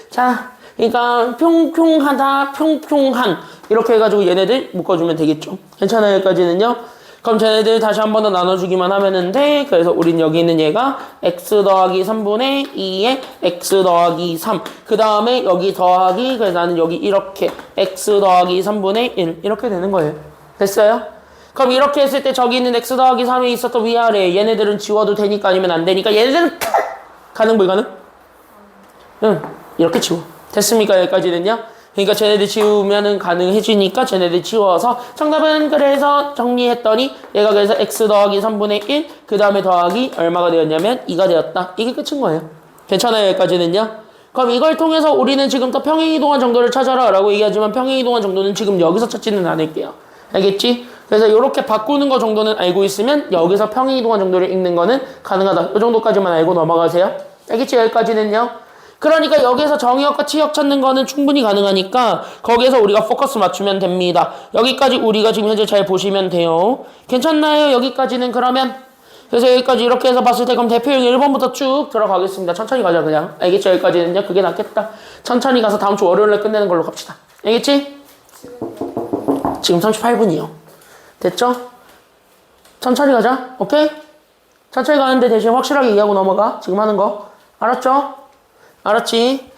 자, 그러니까 평평하다, 평평한 이렇게 해가지고 얘네들 묶어주면 되겠죠. 괜찮아요, 여기까지는요. 그럼 쟤네들 다시 한 번 더 나눠주기만 하면은 돼. 그래서 우린 여기 있는 얘가 x 더하기 3분의 2에 x 더하기 3. 그 다음에 여기 더하기, 그래서 나는 여기 이렇게 x 더하기 3분의 1 이렇게 되는 거예요. 됐어요? 그럼 이렇게 했을 때 저기 있는 x 더하기 3에 있었던 위아래 얘네들은 지워도 되니까 아니면 안 되니까 얘네들은 가능 불가능? 응, 이렇게 지워. 됐습니까? 여기까지는요? 그러니까 쟤네들 지우면은 가능해지니까 쟤네들 지워서 정답은 그래서 정리했더니 얘가 그래서 x 더하기 3분의 1 그 다음에 더하기 얼마가 되었냐면 2가 되었다. 이게 끝인 거예요. 괜찮아요? 여기까지는요? 그럼 이걸 통해서 우리는 지금부터 평행이동한 정도를 찾아라 라고 얘기하지만 평행이동한 정도는 지금 여기서 찾지는 않을게요. 알겠지? 그래서 이렇게 바꾸는 거 정도는 알고 있으면 여기서 평행이동한 정도를 읽는 거는 가능하다. 이 정도까지만 알고 넘어가세요. 알겠지? 여기까지는요? 그러니까 여기서 정의역과 치역 찾는 거는 충분히 가능하니까 거기에서 우리가 포커스 맞추면 됩니다. 여기까지 우리가 지금 현재 잘 보시면 돼요. 괜찮나요? 여기까지는 그러면 그래서 여기까지 이렇게 해서 봤을 때 그럼 대표형 1번부터 쭉 들어가겠습니다. 천천히 가자 그냥. 알겠죠? 여기까지는요. 그게 낫겠다. 천천히 가서 다음 주 월요일에 끝내는 걸로 갑시다. 알겠지? 지금 38분이요. 됐죠? 천천히 가자. 오케이? 천천히 가는데 대신 확실하게 이해하고 넘어가. 지금 하는 거. 알았죠? 알았지?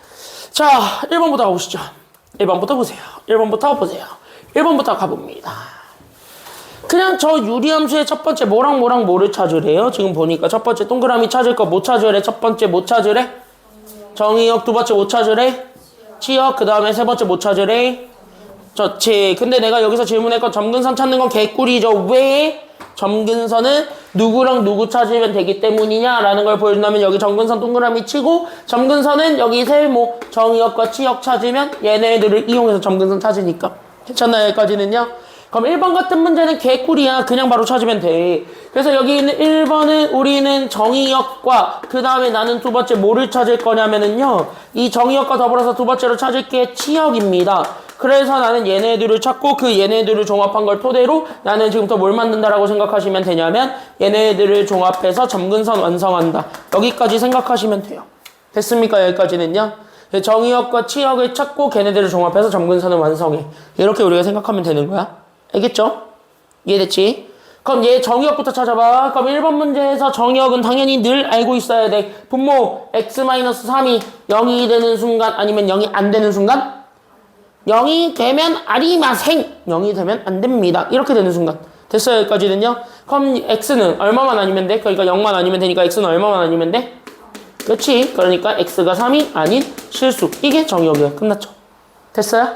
자, 1번부터 가보시죠. 1번부터 보세요. 1번부터 보세요. 1번부터 가봅니다. 그냥 저 유리함수의 첫 번째 뭐랑 뭐를 찾으래요? 지금 보니까 첫 번째 동그라미 찾을 거 뭐 찾으래? 첫 번째 뭐 찾으래? 정의역. 두 번째 뭐 찾으래? 치역. 그 다음에 세 번째 뭐 찾으래? 저치. 근데 내가 여기서 질문했건 점근선 찾는 건 개꿀이죠. 왜? 점근선은 누구랑 누구 찾으면 되기 때문이냐라는 걸 보여준다면 여기 점근선 동그라미 치고 점근선은 여기 세모 정의역과 치역 찾으면 얘네들을 이용해서 점근선 찾으니까. 괜찮나요? 여기까지는요? 그럼 1번 같은 문제는 개꿀이야. 그냥 바로 찾으면 돼. 그래서 여기 있는 1번은 우리는 정의역과 그 다음에 나는 두 번째 뭐를 찾을 거냐면은요. 이 정의역과 더불어서 두 번째로 찾을 게 치역입니다. 그래서 나는 얘네들을 찾고 그 얘네들을 종합한 걸 토대로 나는 지금부터 뭘 만든다라고 생각하시면 되냐면 얘네들을 종합해서 점근선 완성한다. 여기까지 생각하시면 돼요. 됐습니까? 여기까지는요. 정의역과 치역을 찾고 걔네들을 종합해서 점근선을 완성해. 이렇게 우리가 생각하면 되는 거야. 알겠죠? 이해됐지? 그럼 얘 정의역부터 찾아봐. 그럼 1번 문제에서 정의역은 당연히 늘 알고 있어야 돼. 분모 x-3이 0이 되는 순간 아니면 0이 안 되는 순간 0이 되면 아리마생 0이 되면 안 됩니다. 이렇게 되는 순간. 됐어요? 여기까지는요? 그럼 x는 얼마만 아니면 돼? 그러니까 0만 아니면 되니까 x는 얼마만 아니면 돼? 그렇지? 그러니까 x가 3이 아닌 실수. 이게 정의역이에요. 끝났죠? 됐어요?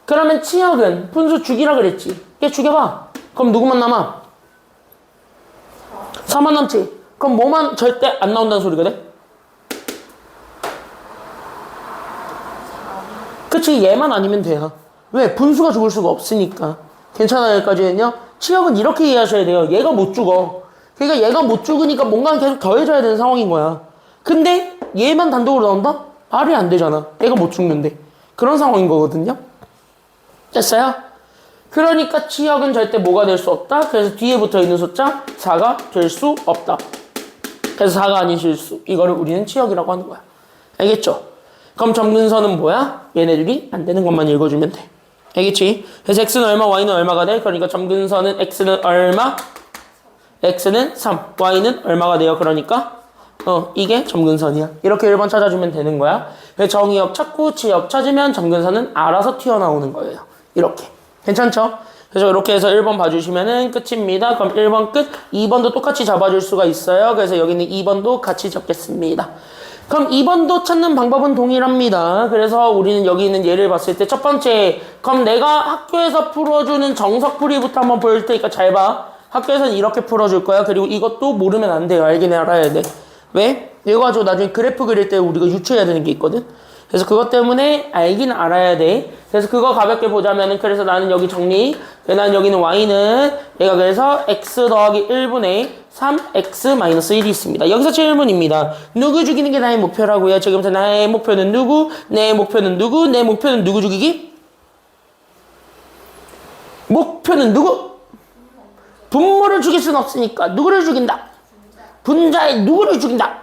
그러면 치역은 분수 죽이라 그랬지. 얘 죽여봐. 그럼 누구만 남아? 4만 남지? 그럼 뭐만 절대 안 나온다는 소리가 돼? 그치? 얘만 아니면 돼요. 왜? 분수가 죽을 수가 없으니까. 괜찮아요? 여기까지는요? 치역은 이렇게 이해하셔야 돼요. 얘가 못 죽어. 그러니까 얘가 못 죽으니까 뭔가 계속 더해줘야 되는 상황인 거야. 근데 얘만 단독으로 나온다? 말이 안 되잖아. 얘가 못 죽는데. 그런 상황인 거거든요. 됐어요? 그러니까 치역은 절대 뭐가 될 수 없다. 그래서 뒤에 붙어있는 숫자 4가 될 수 없다. 그래서 4가 아닌 실수. 이거를 우리는 치역이라고 하는 거야. 알겠죠? 그럼 점근선은 뭐야? 얘네들이 안 되는 것만 읽어주면 돼. 알겠지? 그래서 x는 얼마, y는 얼마가 돼? 그러니까 점근선은 x는 얼마? x는 3, y는 얼마가 돼요? 그러니까 이게 점근선이야. 이렇게 1번 찾아주면 되는 거야. 정의역 찾고 치역 찾으면 점근선은 알아서 튀어나오는 거예요. 이렇게. 괜찮죠? 그래서 이렇게 해서 1번 봐주시면은 끝입니다. 그럼 1번 끝. 2번도 똑같이 잡아줄 수가 있어요. 그래서 여기 있는 2번도 같이 잡겠습니다. 그럼 2번도 찾는 방법은 동일합니다. 그래서 우리는 여기 있는 예를 봤을 때 첫 번째, 그럼 내가 학교에서 풀어주는 정석풀이부터 한번 보여줄 테니까 잘 봐. 학교에서는 이렇게 풀어줄 거야. 그리고 이것도 모르면 안 돼요. 알긴 알아야 돼. 왜? 이거 가지고 나중에 그래프 그릴 때 우리가 유추해야 되는 게 있거든. 그래서 그것 때문에 알긴 알아야 돼. 그래서 그거 가볍게 보자면은, 그래서 나는 여기 정리. 나는 여기는 y는 얘가 그래서 x 더하기 1분의 3x-1이 있습니다. 여기서 질문입니다. 누구 죽이는 게 나의 목표라고요? 지금부터 나의 목표는 누구? 내 목표는 누구? 내 목표는 누구 죽이기? 목표는 누구? 분모를 죽일 수는 없으니까 누구를 죽인다? 분자의 누구를 죽인다?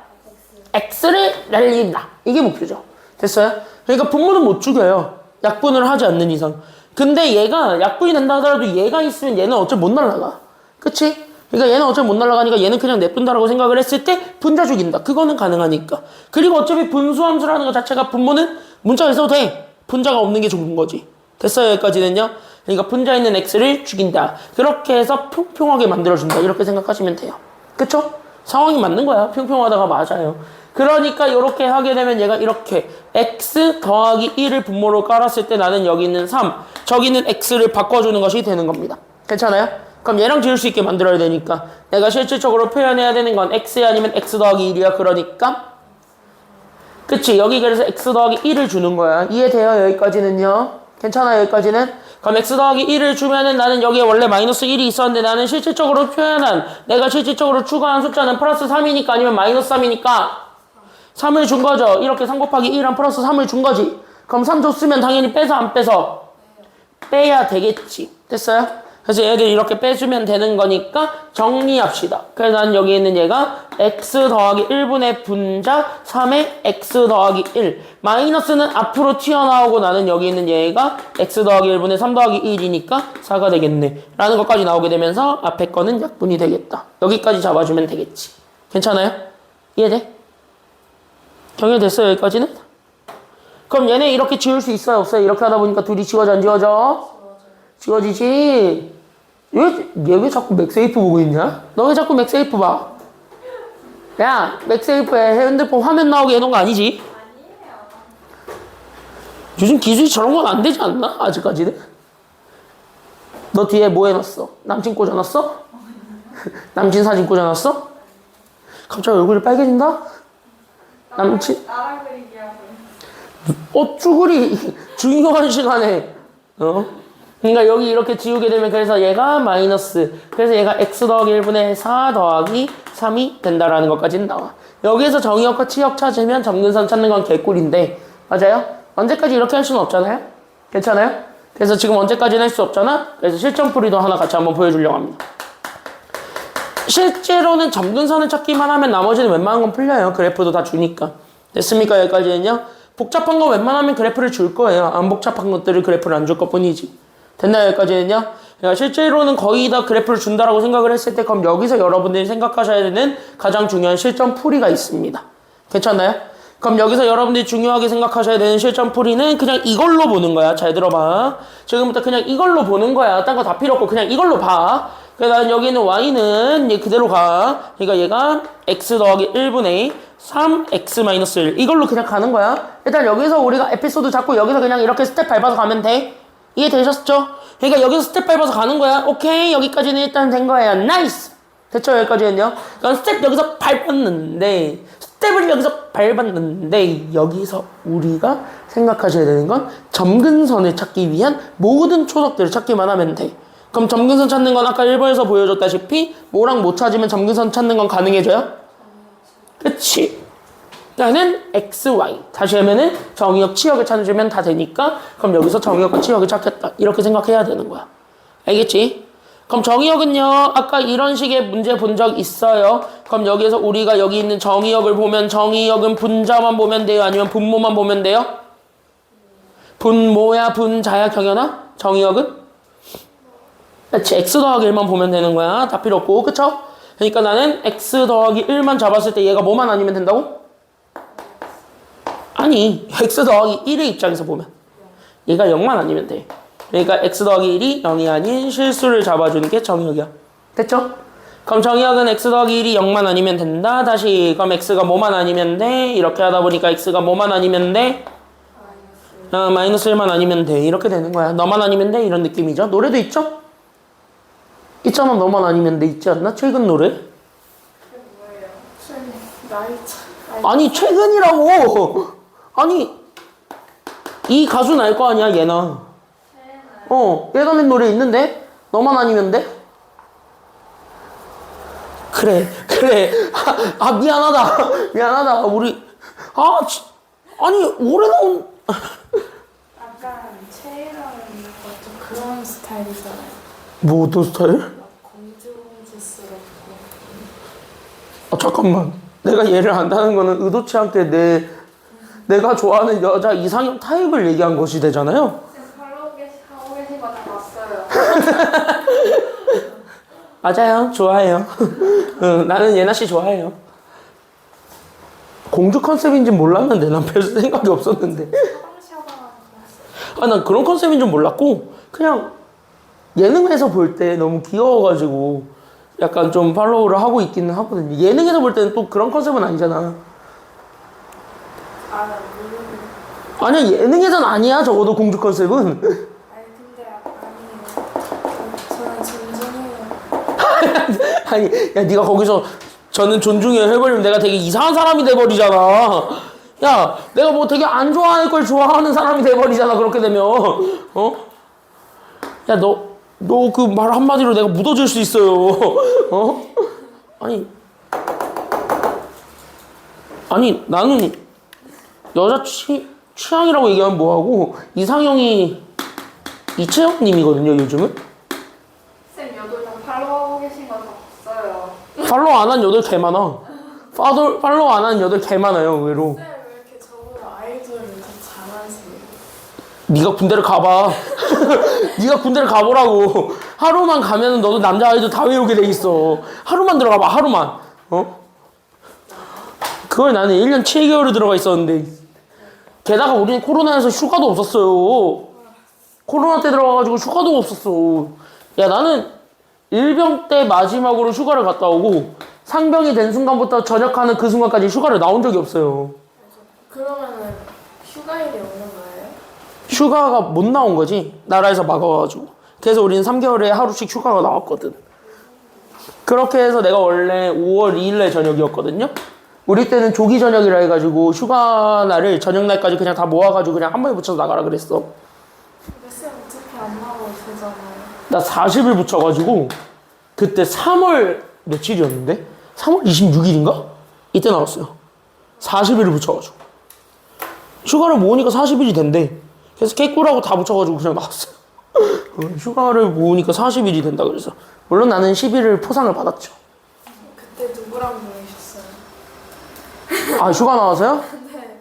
x를 날린다. 이게 목표죠. 됐어요? 그러니까 분모는 못 죽여요. 약분을 하지 않는 이상. 근데 얘가 약분이 된다 하더라도 얘가 있으면 얘는 어차피 못 날아가. 그치? 그러니까 얘는 어차피 못 날아가니까 얘는 그냥 냅둔다라고 생각을 했을 때 분자 죽인다. 그거는 가능하니까. 그리고 어차피 분수함수라는 것 자체가 분모는 문자가 있어도 돼. 분자가 없는 게 좋은 거지. 됐어요? 여기까지는요? 그러니까 분자 있는 x를 죽인다. 그렇게 해서 평평하게 만들어준다. 이렇게 생각하시면 돼요. 그쵸? 상황이 맞는 거야. 평평하다가 맞아요. 그러니까 이렇게 하게 되면 얘가 이렇게 x 더하기 1을 분모로 깔았을 때 나는 여기 있는 3, 저기 있는 x를 바꿔주는 것이 되는 겁니다. 괜찮아요? 그럼 얘랑 지을 수 있게 만들어야 되니까 내가 실질적으로 표현해야 되는 건 x 아니면 x 더하기 1이야. 그러니까 그치? 여기 그래서 x 더하기 1을 주는 거야. 이해돼요? 여기까지는요? 괜찮아요? 여기까지는? 그럼 x 더하기 1을 주면은 나는 여기에 원래 마이너스 1이 있었는데 나는 실질적으로 표현한 내가 실질적으로 추가한 숫자는 플러스 3이니까 아니면 마이너스 3이니까 3을 준 거죠. 이렇게 3 곱하기 1한 플러스 3을 준 거지. 그럼 3 줬으면 당연히 빼서 안 빼서? 빼야 되겠지. 됐어요? 그래서 얘를 이렇게 빼주면 되는 거니까 정리합시다. 그래서 난 여기 있는 얘가 x 더하기 1분의 분자 3의 x 더하기 1. 마이너스는 앞으로 튀어나오고 나는 여기 있는 얘가 x 더하기 1분의 3 더하기 1이니까 4가 되겠네. 라는 것까지 나오게 되면서 앞에 거는 약분이 되겠다. 여기까지 잡아주면 되겠지. 괜찮아요? 이해돼? 정리됐어요? 여기까지는? 그럼 얘네 이렇게 지울 수 있어요? 없어요? 이렇게 하다 보니까 둘이 지워져 안 지워져? 지워지지? 얘 왜 자꾸 맥세이프 보고 있냐? 너 왜 자꾸 맥세이프 봐? 야, 맥세이프에 핸드폰 화면 나오게 해놓은 거 아니지? 아니에요. 요즘 기술이 저런 건 안 되지 않나? 아직까지는? 너 뒤에 뭐 해놨어? 남친 꽂아놨어? 남친 사진 꽂아놨어? 갑자기 얼굴이 빨개진다? 남친 나랑 그리기 하고. 쭈구리 중요한 시간에 그러니까 여기 이렇게 지우게 되면 그래서 얘가 마이너스 그래서 얘가 x 더하기 1분의 4 더하기 3이 된다라는 것까지는 나와. 여기에서 정의역과 치역 찾으면 점근선 찾는 건 개꿀인데 맞아요? 언제까지 이렇게 할 수는 없잖아요? 괜찮아요? 그래서 지금 언제까지는 할 수 없잖아? 그래서 실전풀이도 하나 같이 한번 보여주려고 합니다. 실제로는 점근선을 찾기만 하면 나머지는 웬만한 건 풀려요. 그래프도 다 주니까. 됐습니까? 여기까지는요? 복잡한 거 웬만하면 그래프를 줄 거예요. 안 복잡한 것들을 그래프를 안 줄 것 뿐이지. 됐나요? 여기까지는요? 그러니까 실제로는 거의 다 그래프를 준다라고 생각을 했을 때 그럼 여기서 여러분들이 생각하셔야 되는 가장 중요한 실전 풀이가 있습니다. 괜찮나요? 그럼 여기서 여러분들이 중요하게 생각하셔야 되는 실전 풀이는 그냥 이걸로 보는 거야. 잘 들어봐. 지금부터 그냥 이걸로 보는 거야. 딴 거 다 필요 없고 그냥 이걸로 봐. 그래서 난 여기 있는 y는 얘 그대로 가. 그러니까 얘가 x 더하기 1분의 3x-1 이걸로 그냥 가는 거야. 일단 여기서 우리가 에피소드 잡고 여기서 그냥 이렇게 스텝 밟아서 가면 돼. 이해되셨죠? 그러니까 여기서 스텝 밟아서 가는 거야. 오케이 여기까지는 일단 된 거예요. 나이스. 됐죠? 여기까지는요. 그럼 스텝 여기서 밟았는데 스텝을 여기서 밟았는데 여기서 우리가 생각하셔야 되는 건 점근선을 찾기 위한 모든 초석들을 찾기만 하면 돼. 그럼 점근선 찾는 건 아까 1번에서 보여줬다시피 뭐랑 못 찾으면 점근선 찾는 건 가능해져요? 그치? 나는 x, y 다시 하면은 정의역, 치역을 찾아주면 다 되니까 그럼 여기서 정의역과 치역을 찾겠다 이렇게 생각해야 되는 거야. 알겠지? 그럼 정의역은요 아까 이런 식의 문제 본 적 있어요. 그럼 여기에서 우리가 여기 있는 정의역을 보면 정의역은 분자만 보면 돼요? 아니면 분모만 보면 돼요? 분모야 분자야 경연아? 정의역은? 그치 x 더하기 1만 보면 되는 거야. 다 필요 없고 그쵸? 그러니까 나는 x 더하기 1만 잡았을 때 얘가 뭐만 아니면 된다고? 아니 x 더하기 1의 입장에서 보면 얘가 0만 아니면 돼. 그러니까 x 더하기 1이 0이 아닌 실수를 잡아주는 게 정의역이야. 됐죠? 그럼 정의역은 x 더하기 1이 0만 아니면 된다. 다시 그럼 x가 뭐만 아니면 돼? 이렇게 하다 보니까 x가 뭐만 아니면 돼? 마이너스 1만 아니면 돼. 이렇게 되는 거야. 너만 아니면 돼? 이런 느낌이죠. 노래도 있죠? 있잖아. 너만 아니면 돼. 있지 않나? 최근 노래? 그게 뭐예요? 나이 차. 아니 최근이라고. 아니 이 가수는 알 거 아니야 얘나. 얘가 낸 노래 있는데 너만 아니면 돼? 그래. 미안하다. 우리 아니 올해 나온 약간 최애라는 좀 그런 스타일이잖아요. 뭐 어떤 스타일? 막 공주스럽고. 잠깐만. 내가 얘를 안다는 거는 의도치 않게 내가 좋아하는 여자 이상형 타입을 얘기한 것이 되잖아요. 지금 하고 계신 거 다 봤어요. 맞아요. 좋아해요. 나는 예나 씨 좋아해요. 공주 컨셉인지 몰랐는데 난 별 생각이 없었는데. 샤방샤방한 거. 난 그런 컨셉인 줄 몰랐고 그냥 예능에서 볼 때 너무 귀여워가지고 약간 좀 팔로우를 하고 있기는 하거든요. 예능에서 볼 때는 또 그런 컨셉은 아니잖아. 나 모르는. 아니야, 예능에선 아니야. 적어도 공주 컨셉은. 아니 근데 아니에요. 저는 존중해요. 아니, 야, 네가 거기서 저는 존중해요 해버리면 내가 되게 이상한 사람이 돼버리잖아. 야, 내가 뭐 되게 안 좋아할 걸 좋아하는 사람이 돼버리잖아. 그렇게 되면. 야, 너 그 말 한마디로 내가 묻어줄 수 있어요. 아니, 나는 여자 취향이라고 얘기하면 뭐하고, 이상형이 이채영님이거든요, 요즘은? 쌤 여덟 다 팔로우하고 계신 거 다 봤어요. 팔로우 안 한 여덟 개 많아. 팔로우 안 한 여덟 개 많아요, 의외로. 쌤 왜 이렇게 저보다 아이돌을 더 잘하세요? 네가 군대를 가봐. 네가 군대를 가보라고. 하루만 가면은 너도 남자 아이돌 다 외우게 돼 있어. 하루만 들어가봐, 하루만. 그걸 나는 1년 7개월을 들어가 있었는데. 게다가 우리는 코로나에서 휴가도 없었어요. 코로나 때 들어가가지고 휴가도 없었어. 야, 나는 일병 때 마지막으로 휴가를 갔다 오고 상병이 된 순간부터 전역하는 그 순간까지 휴가를 나온 적이 없어요. 그러면은 휴가일이 없는 거예요? 휴가가 못 나온 거지. 나라에서 막아가지고. 그래서 우리는 3개월에 하루씩 휴가가 나왔거든. 그렇게 해서 내가 원래 5월 2일에 저녁이었거든요. 우리 때는 조기 저녁이라 해가지고 휴가 날을 저녁날까지 그냥 다 모아가지고 그냥 한 번에 붙여서 나가라 그랬어. 근데 쌤 어차피 안 나가도 되잖아요. 나 40일 붙여가지고 그때 3월 며칠이었는데? 3월 26일인가? 이때 나왔어요. 40일을 붙여가지고. 휴가를 모으니까 40일이 된대. 그래서 깨꾸라고 다 붙여가지고 그냥 나왔어요. 휴가를 모으니까 40일이 된다 그래서. 물론 나는 10일을 포상을 받았죠. 그때 누구랑 보내셨어요? 휴가 나와서요? 네.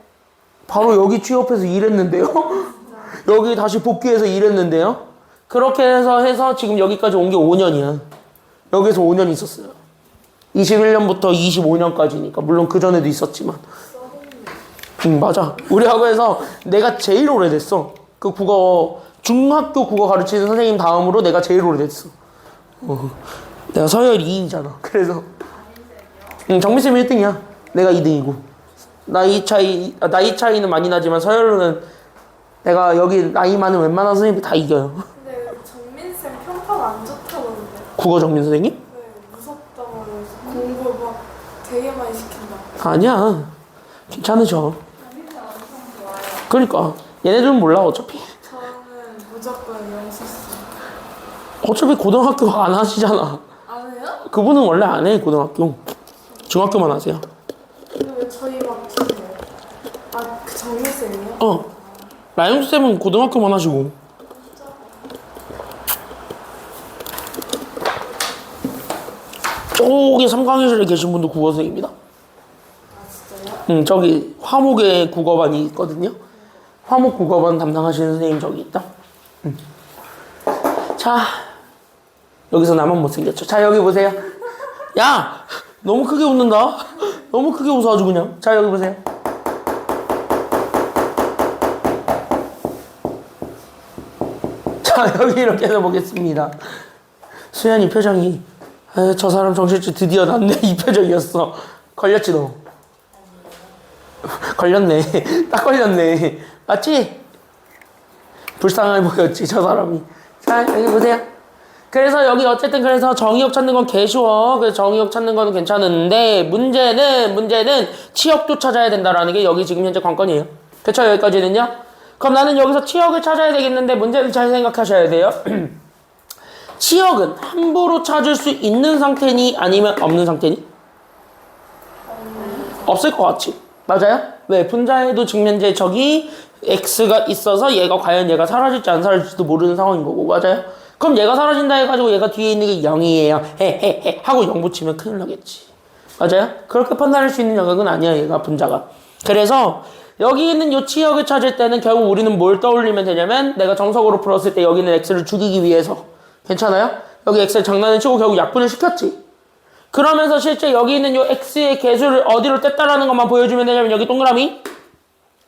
바로 여기 취업해서 일했는데요. 여기 다시 복귀해서 일했는데요. 그렇게 해서 지금 여기까지 온 게 5년이야. 여기서 5년 있었어요. 21년부터 25년까지니까. 물론 그 전에도 있었지만. 맞아. 우리 학교에서 내가 제일 오래됐어. 그 중학교 국어 가르치는 선생님 다음으로 내가 제일 오래됐어. 내가 서열 2위잖아. 그래서. 정민쌤 1등이야. 내가 2등이고. 나이 차이는 많이 나지만 서열로는 내가 여기 나이 많은 웬만한 선생님이 다 이겨요. 근데 정민쌤 평가가 안 좋다던데. 국어 정민 선생님? 네, 무섭다고 그래서 공부 막 되게 많이 시킨다. 아니야. 괜찮으셔. 정민쌤 엄청 좋아요. 그러니까. 얘네들은 몰라, 어차피. 저는 무조건 영수쌤. 어차피 고등학교 안 하시잖아. 안 해요? 그분은 원래 안 해, 고등학교. 중학교만 하세요. 근데 왜 저희 막 팀이에요? 그 정민쌤이요? 라영수쌤은 고등학교만 하시고. 저기 삼강회실에 계신 분도 국어선생님입니다. 진짜요? 저기 화목에 국어반이 있거든요. 화목 국어반 담당하시는 선생님 저기 있다. 자, 여기서 나만 못생겼죠. 자, 여기 보세요. 야! 너무 크게 웃는다. 너무 크게 웃어가지고 그냥. 자, 여기 보세요. 자, 여기 이렇게 해서 보겠습니다. 수연이 표정이 저 사람 정신줄 드디어 났네 이 표정이었어. 걸렸지 너? 걸렸네. 딱 걸렸네. 맞지? 불쌍해 보였지 저 사람이. 자, 여기 보세요. 그래서 여기 어쨌든 그래서 정의역 찾는 건 개쉬워. 그래서 정의역 찾는 거는 괜찮은데 문제는 치역도 찾아야 된다라는 게 여기 지금 현재 관건이에요. 그쵸? 여기까지는요? 그럼 나는 여기서 치역을 찾아야 되겠는데 문제는 잘 생각하셔야 돼요. 치역은 함부로 찾을 수 있는 상태니 아니면 없는 상태니? 없을 것 같지? 맞아요? 왜? 분자에도 직면제 적이 x가 있어서 얘가 과연 얘가 사라질지 안 사라질지도 모르는 상황인 거고. 맞아요? 그럼 얘가 사라진다 해가지고 얘가 뒤에 있는 게 0이에요. 헤헤헤 하고 0 붙이면 큰일 나겠지. 맞아요? 그렇게 판단할 수 있는 영역은 아니야, 얘가 분자가. 그래서 여기 있는 요 치역을 찾을 때는 결국 우리는 뭘 떠올리면 되냐면 내가 정석으로 풀었을 때 여기는 x를 죽이기 위해서 괜찮아요? 여기 x를 장난을 치고 결국 약분을 시켰지. 그러면서 실제 여기 있는 요 x의 개수를 어디로 뗐다라는 것만 보여주면 되냐면 여기 동그라미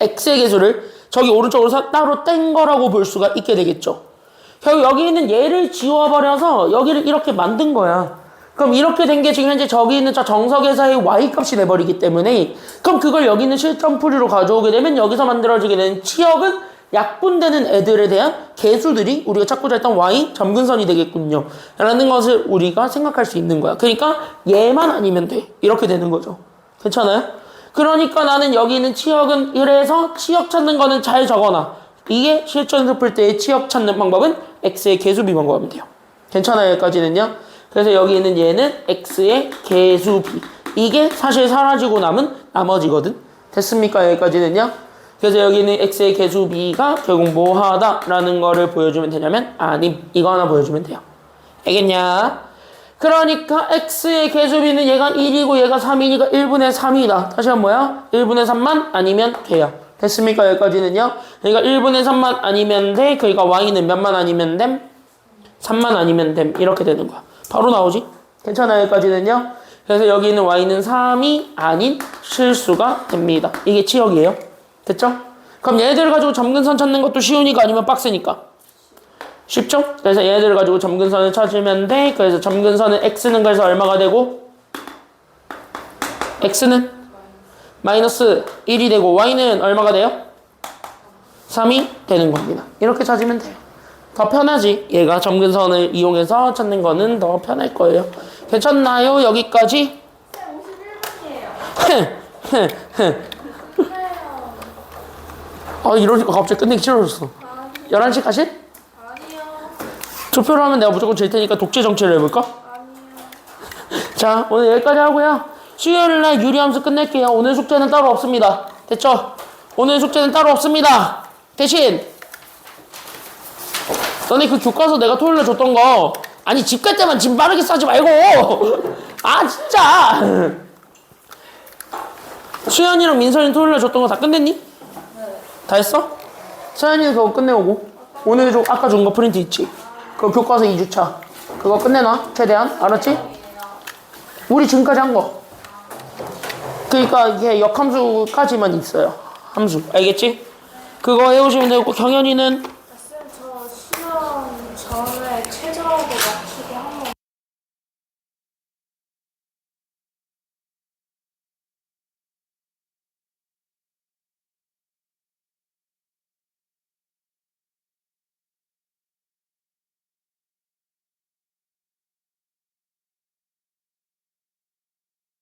x의 개수를 저기 오른쪽으로 따로 뗀 거라고 볼 수가 있게 되겠죠. 결국 여기 있는 얘를 지워버려서 여기를 이렇게 만든 거야. 그럼 이렇게 된 게 지금 현재 저기 있는 저 정석에서의 y값이 돼버리기 때문에 그럼 그걸 여기 있는 실점풀이로 가져오게 되면 여기서 만들어지게 되는 치역은 약분되는 애들에 대한 개수들이 우리가 찾고자 했던 y 점근선이 되겠군요. 라는 것을 우리가 생각할 수 있는 거야. 그러니까 얘만 아니면 돼. 이렇게 되는 거죠. 괜찮아요? 그러니까 나는 여기 있는 치역은 이래서 치역 찾는 거는 잘 적어놔. 이게 실전에서 풀 때의 치역 찾는 방법은 x의 개수 비번 구하면 돼요. 괜찮아요? 여기까지는요? 그래서 여기 있는 얘는 x의 개수 b. 이게 사실 사라지고 남은 나머지거든. 됐습니까? 여기까지는요? 그래서 여기 있는 x의 개수 b가 결국 뭐하다 라는 거를 보여주면 되냐면 아님. 이거 하나 보여주면 돼요. 알겠냐? 그러니까 x의 개수 b는 얘가 1이고 얘가 3이니까 1분의 3이다. 다시 한번 뭐야? 1분의 3만 아니면 돼요. 됐습니까? 여기까지는요? 그러니까 1분의 3만 아니면 돼. 그러니까 y는 몇만 아니면 됨? 3만 아니면 됨. 이렇게 되는 거야. 바로 나오지? 괜찮아요? 여기까지는요? 그래서 여기 있는 y는 3이 아닌 실수가 됩니다. 이게 치역이에요. 됐죠? 그럼 얘들 가지고 점근선 찾는 것도 쉬우니까 아니면 빡세니까? 쉽죠? 그래서 얘들 가지고 점근선을 찾으면 돼. 그래서 점근선은 x는 그래서 얼마가 되고? x는 마이너스 1이 되고 y는 얼마가 돼요? 3이 되는 겁니다. 이렇게 찾으면 돼요. 더 편하지. 얘가 점근선을 이용해서 찾는 거는 더 편할 거예요. 괜찮나요? 여기까지? 네, 51분이에요. 이러니까 갑자기 끝내기 싫어졌어. 11시 가실? 아니요. 투표를 하면 내가 무조건 질 테니까 독재 정치를 해볼까? 아니요. 자, 오늘 여기까지 하고요. 수요일날 유리함수 끝낼게요. 오늘 숙제는 따로 없습니다. 됐죠? 오늘 숙제는 따로 없습니다. 대신 너네 그 교과서 내가 토요일에 줬던 거 아니 집 갈 때만 짐 빠르게 싸지 말고 아 진짜 수현이랑 민선이 토요일에 줬던 거 다 끝냈니? 네. 다 했어? 수현이는 그거 끝내오고 오늘 아까 준 거 프린트 있지? 그거 교과서 2주차 그거 끝내놔 최대한 알았지? 우리 지금까지 한 거 그러니까 이게 역함수까지만 있어요 함수 알겠지? 그거 해오시면 되고 경현이는 쌤, 저 시험 전에 최저하게 맞추고 한 번.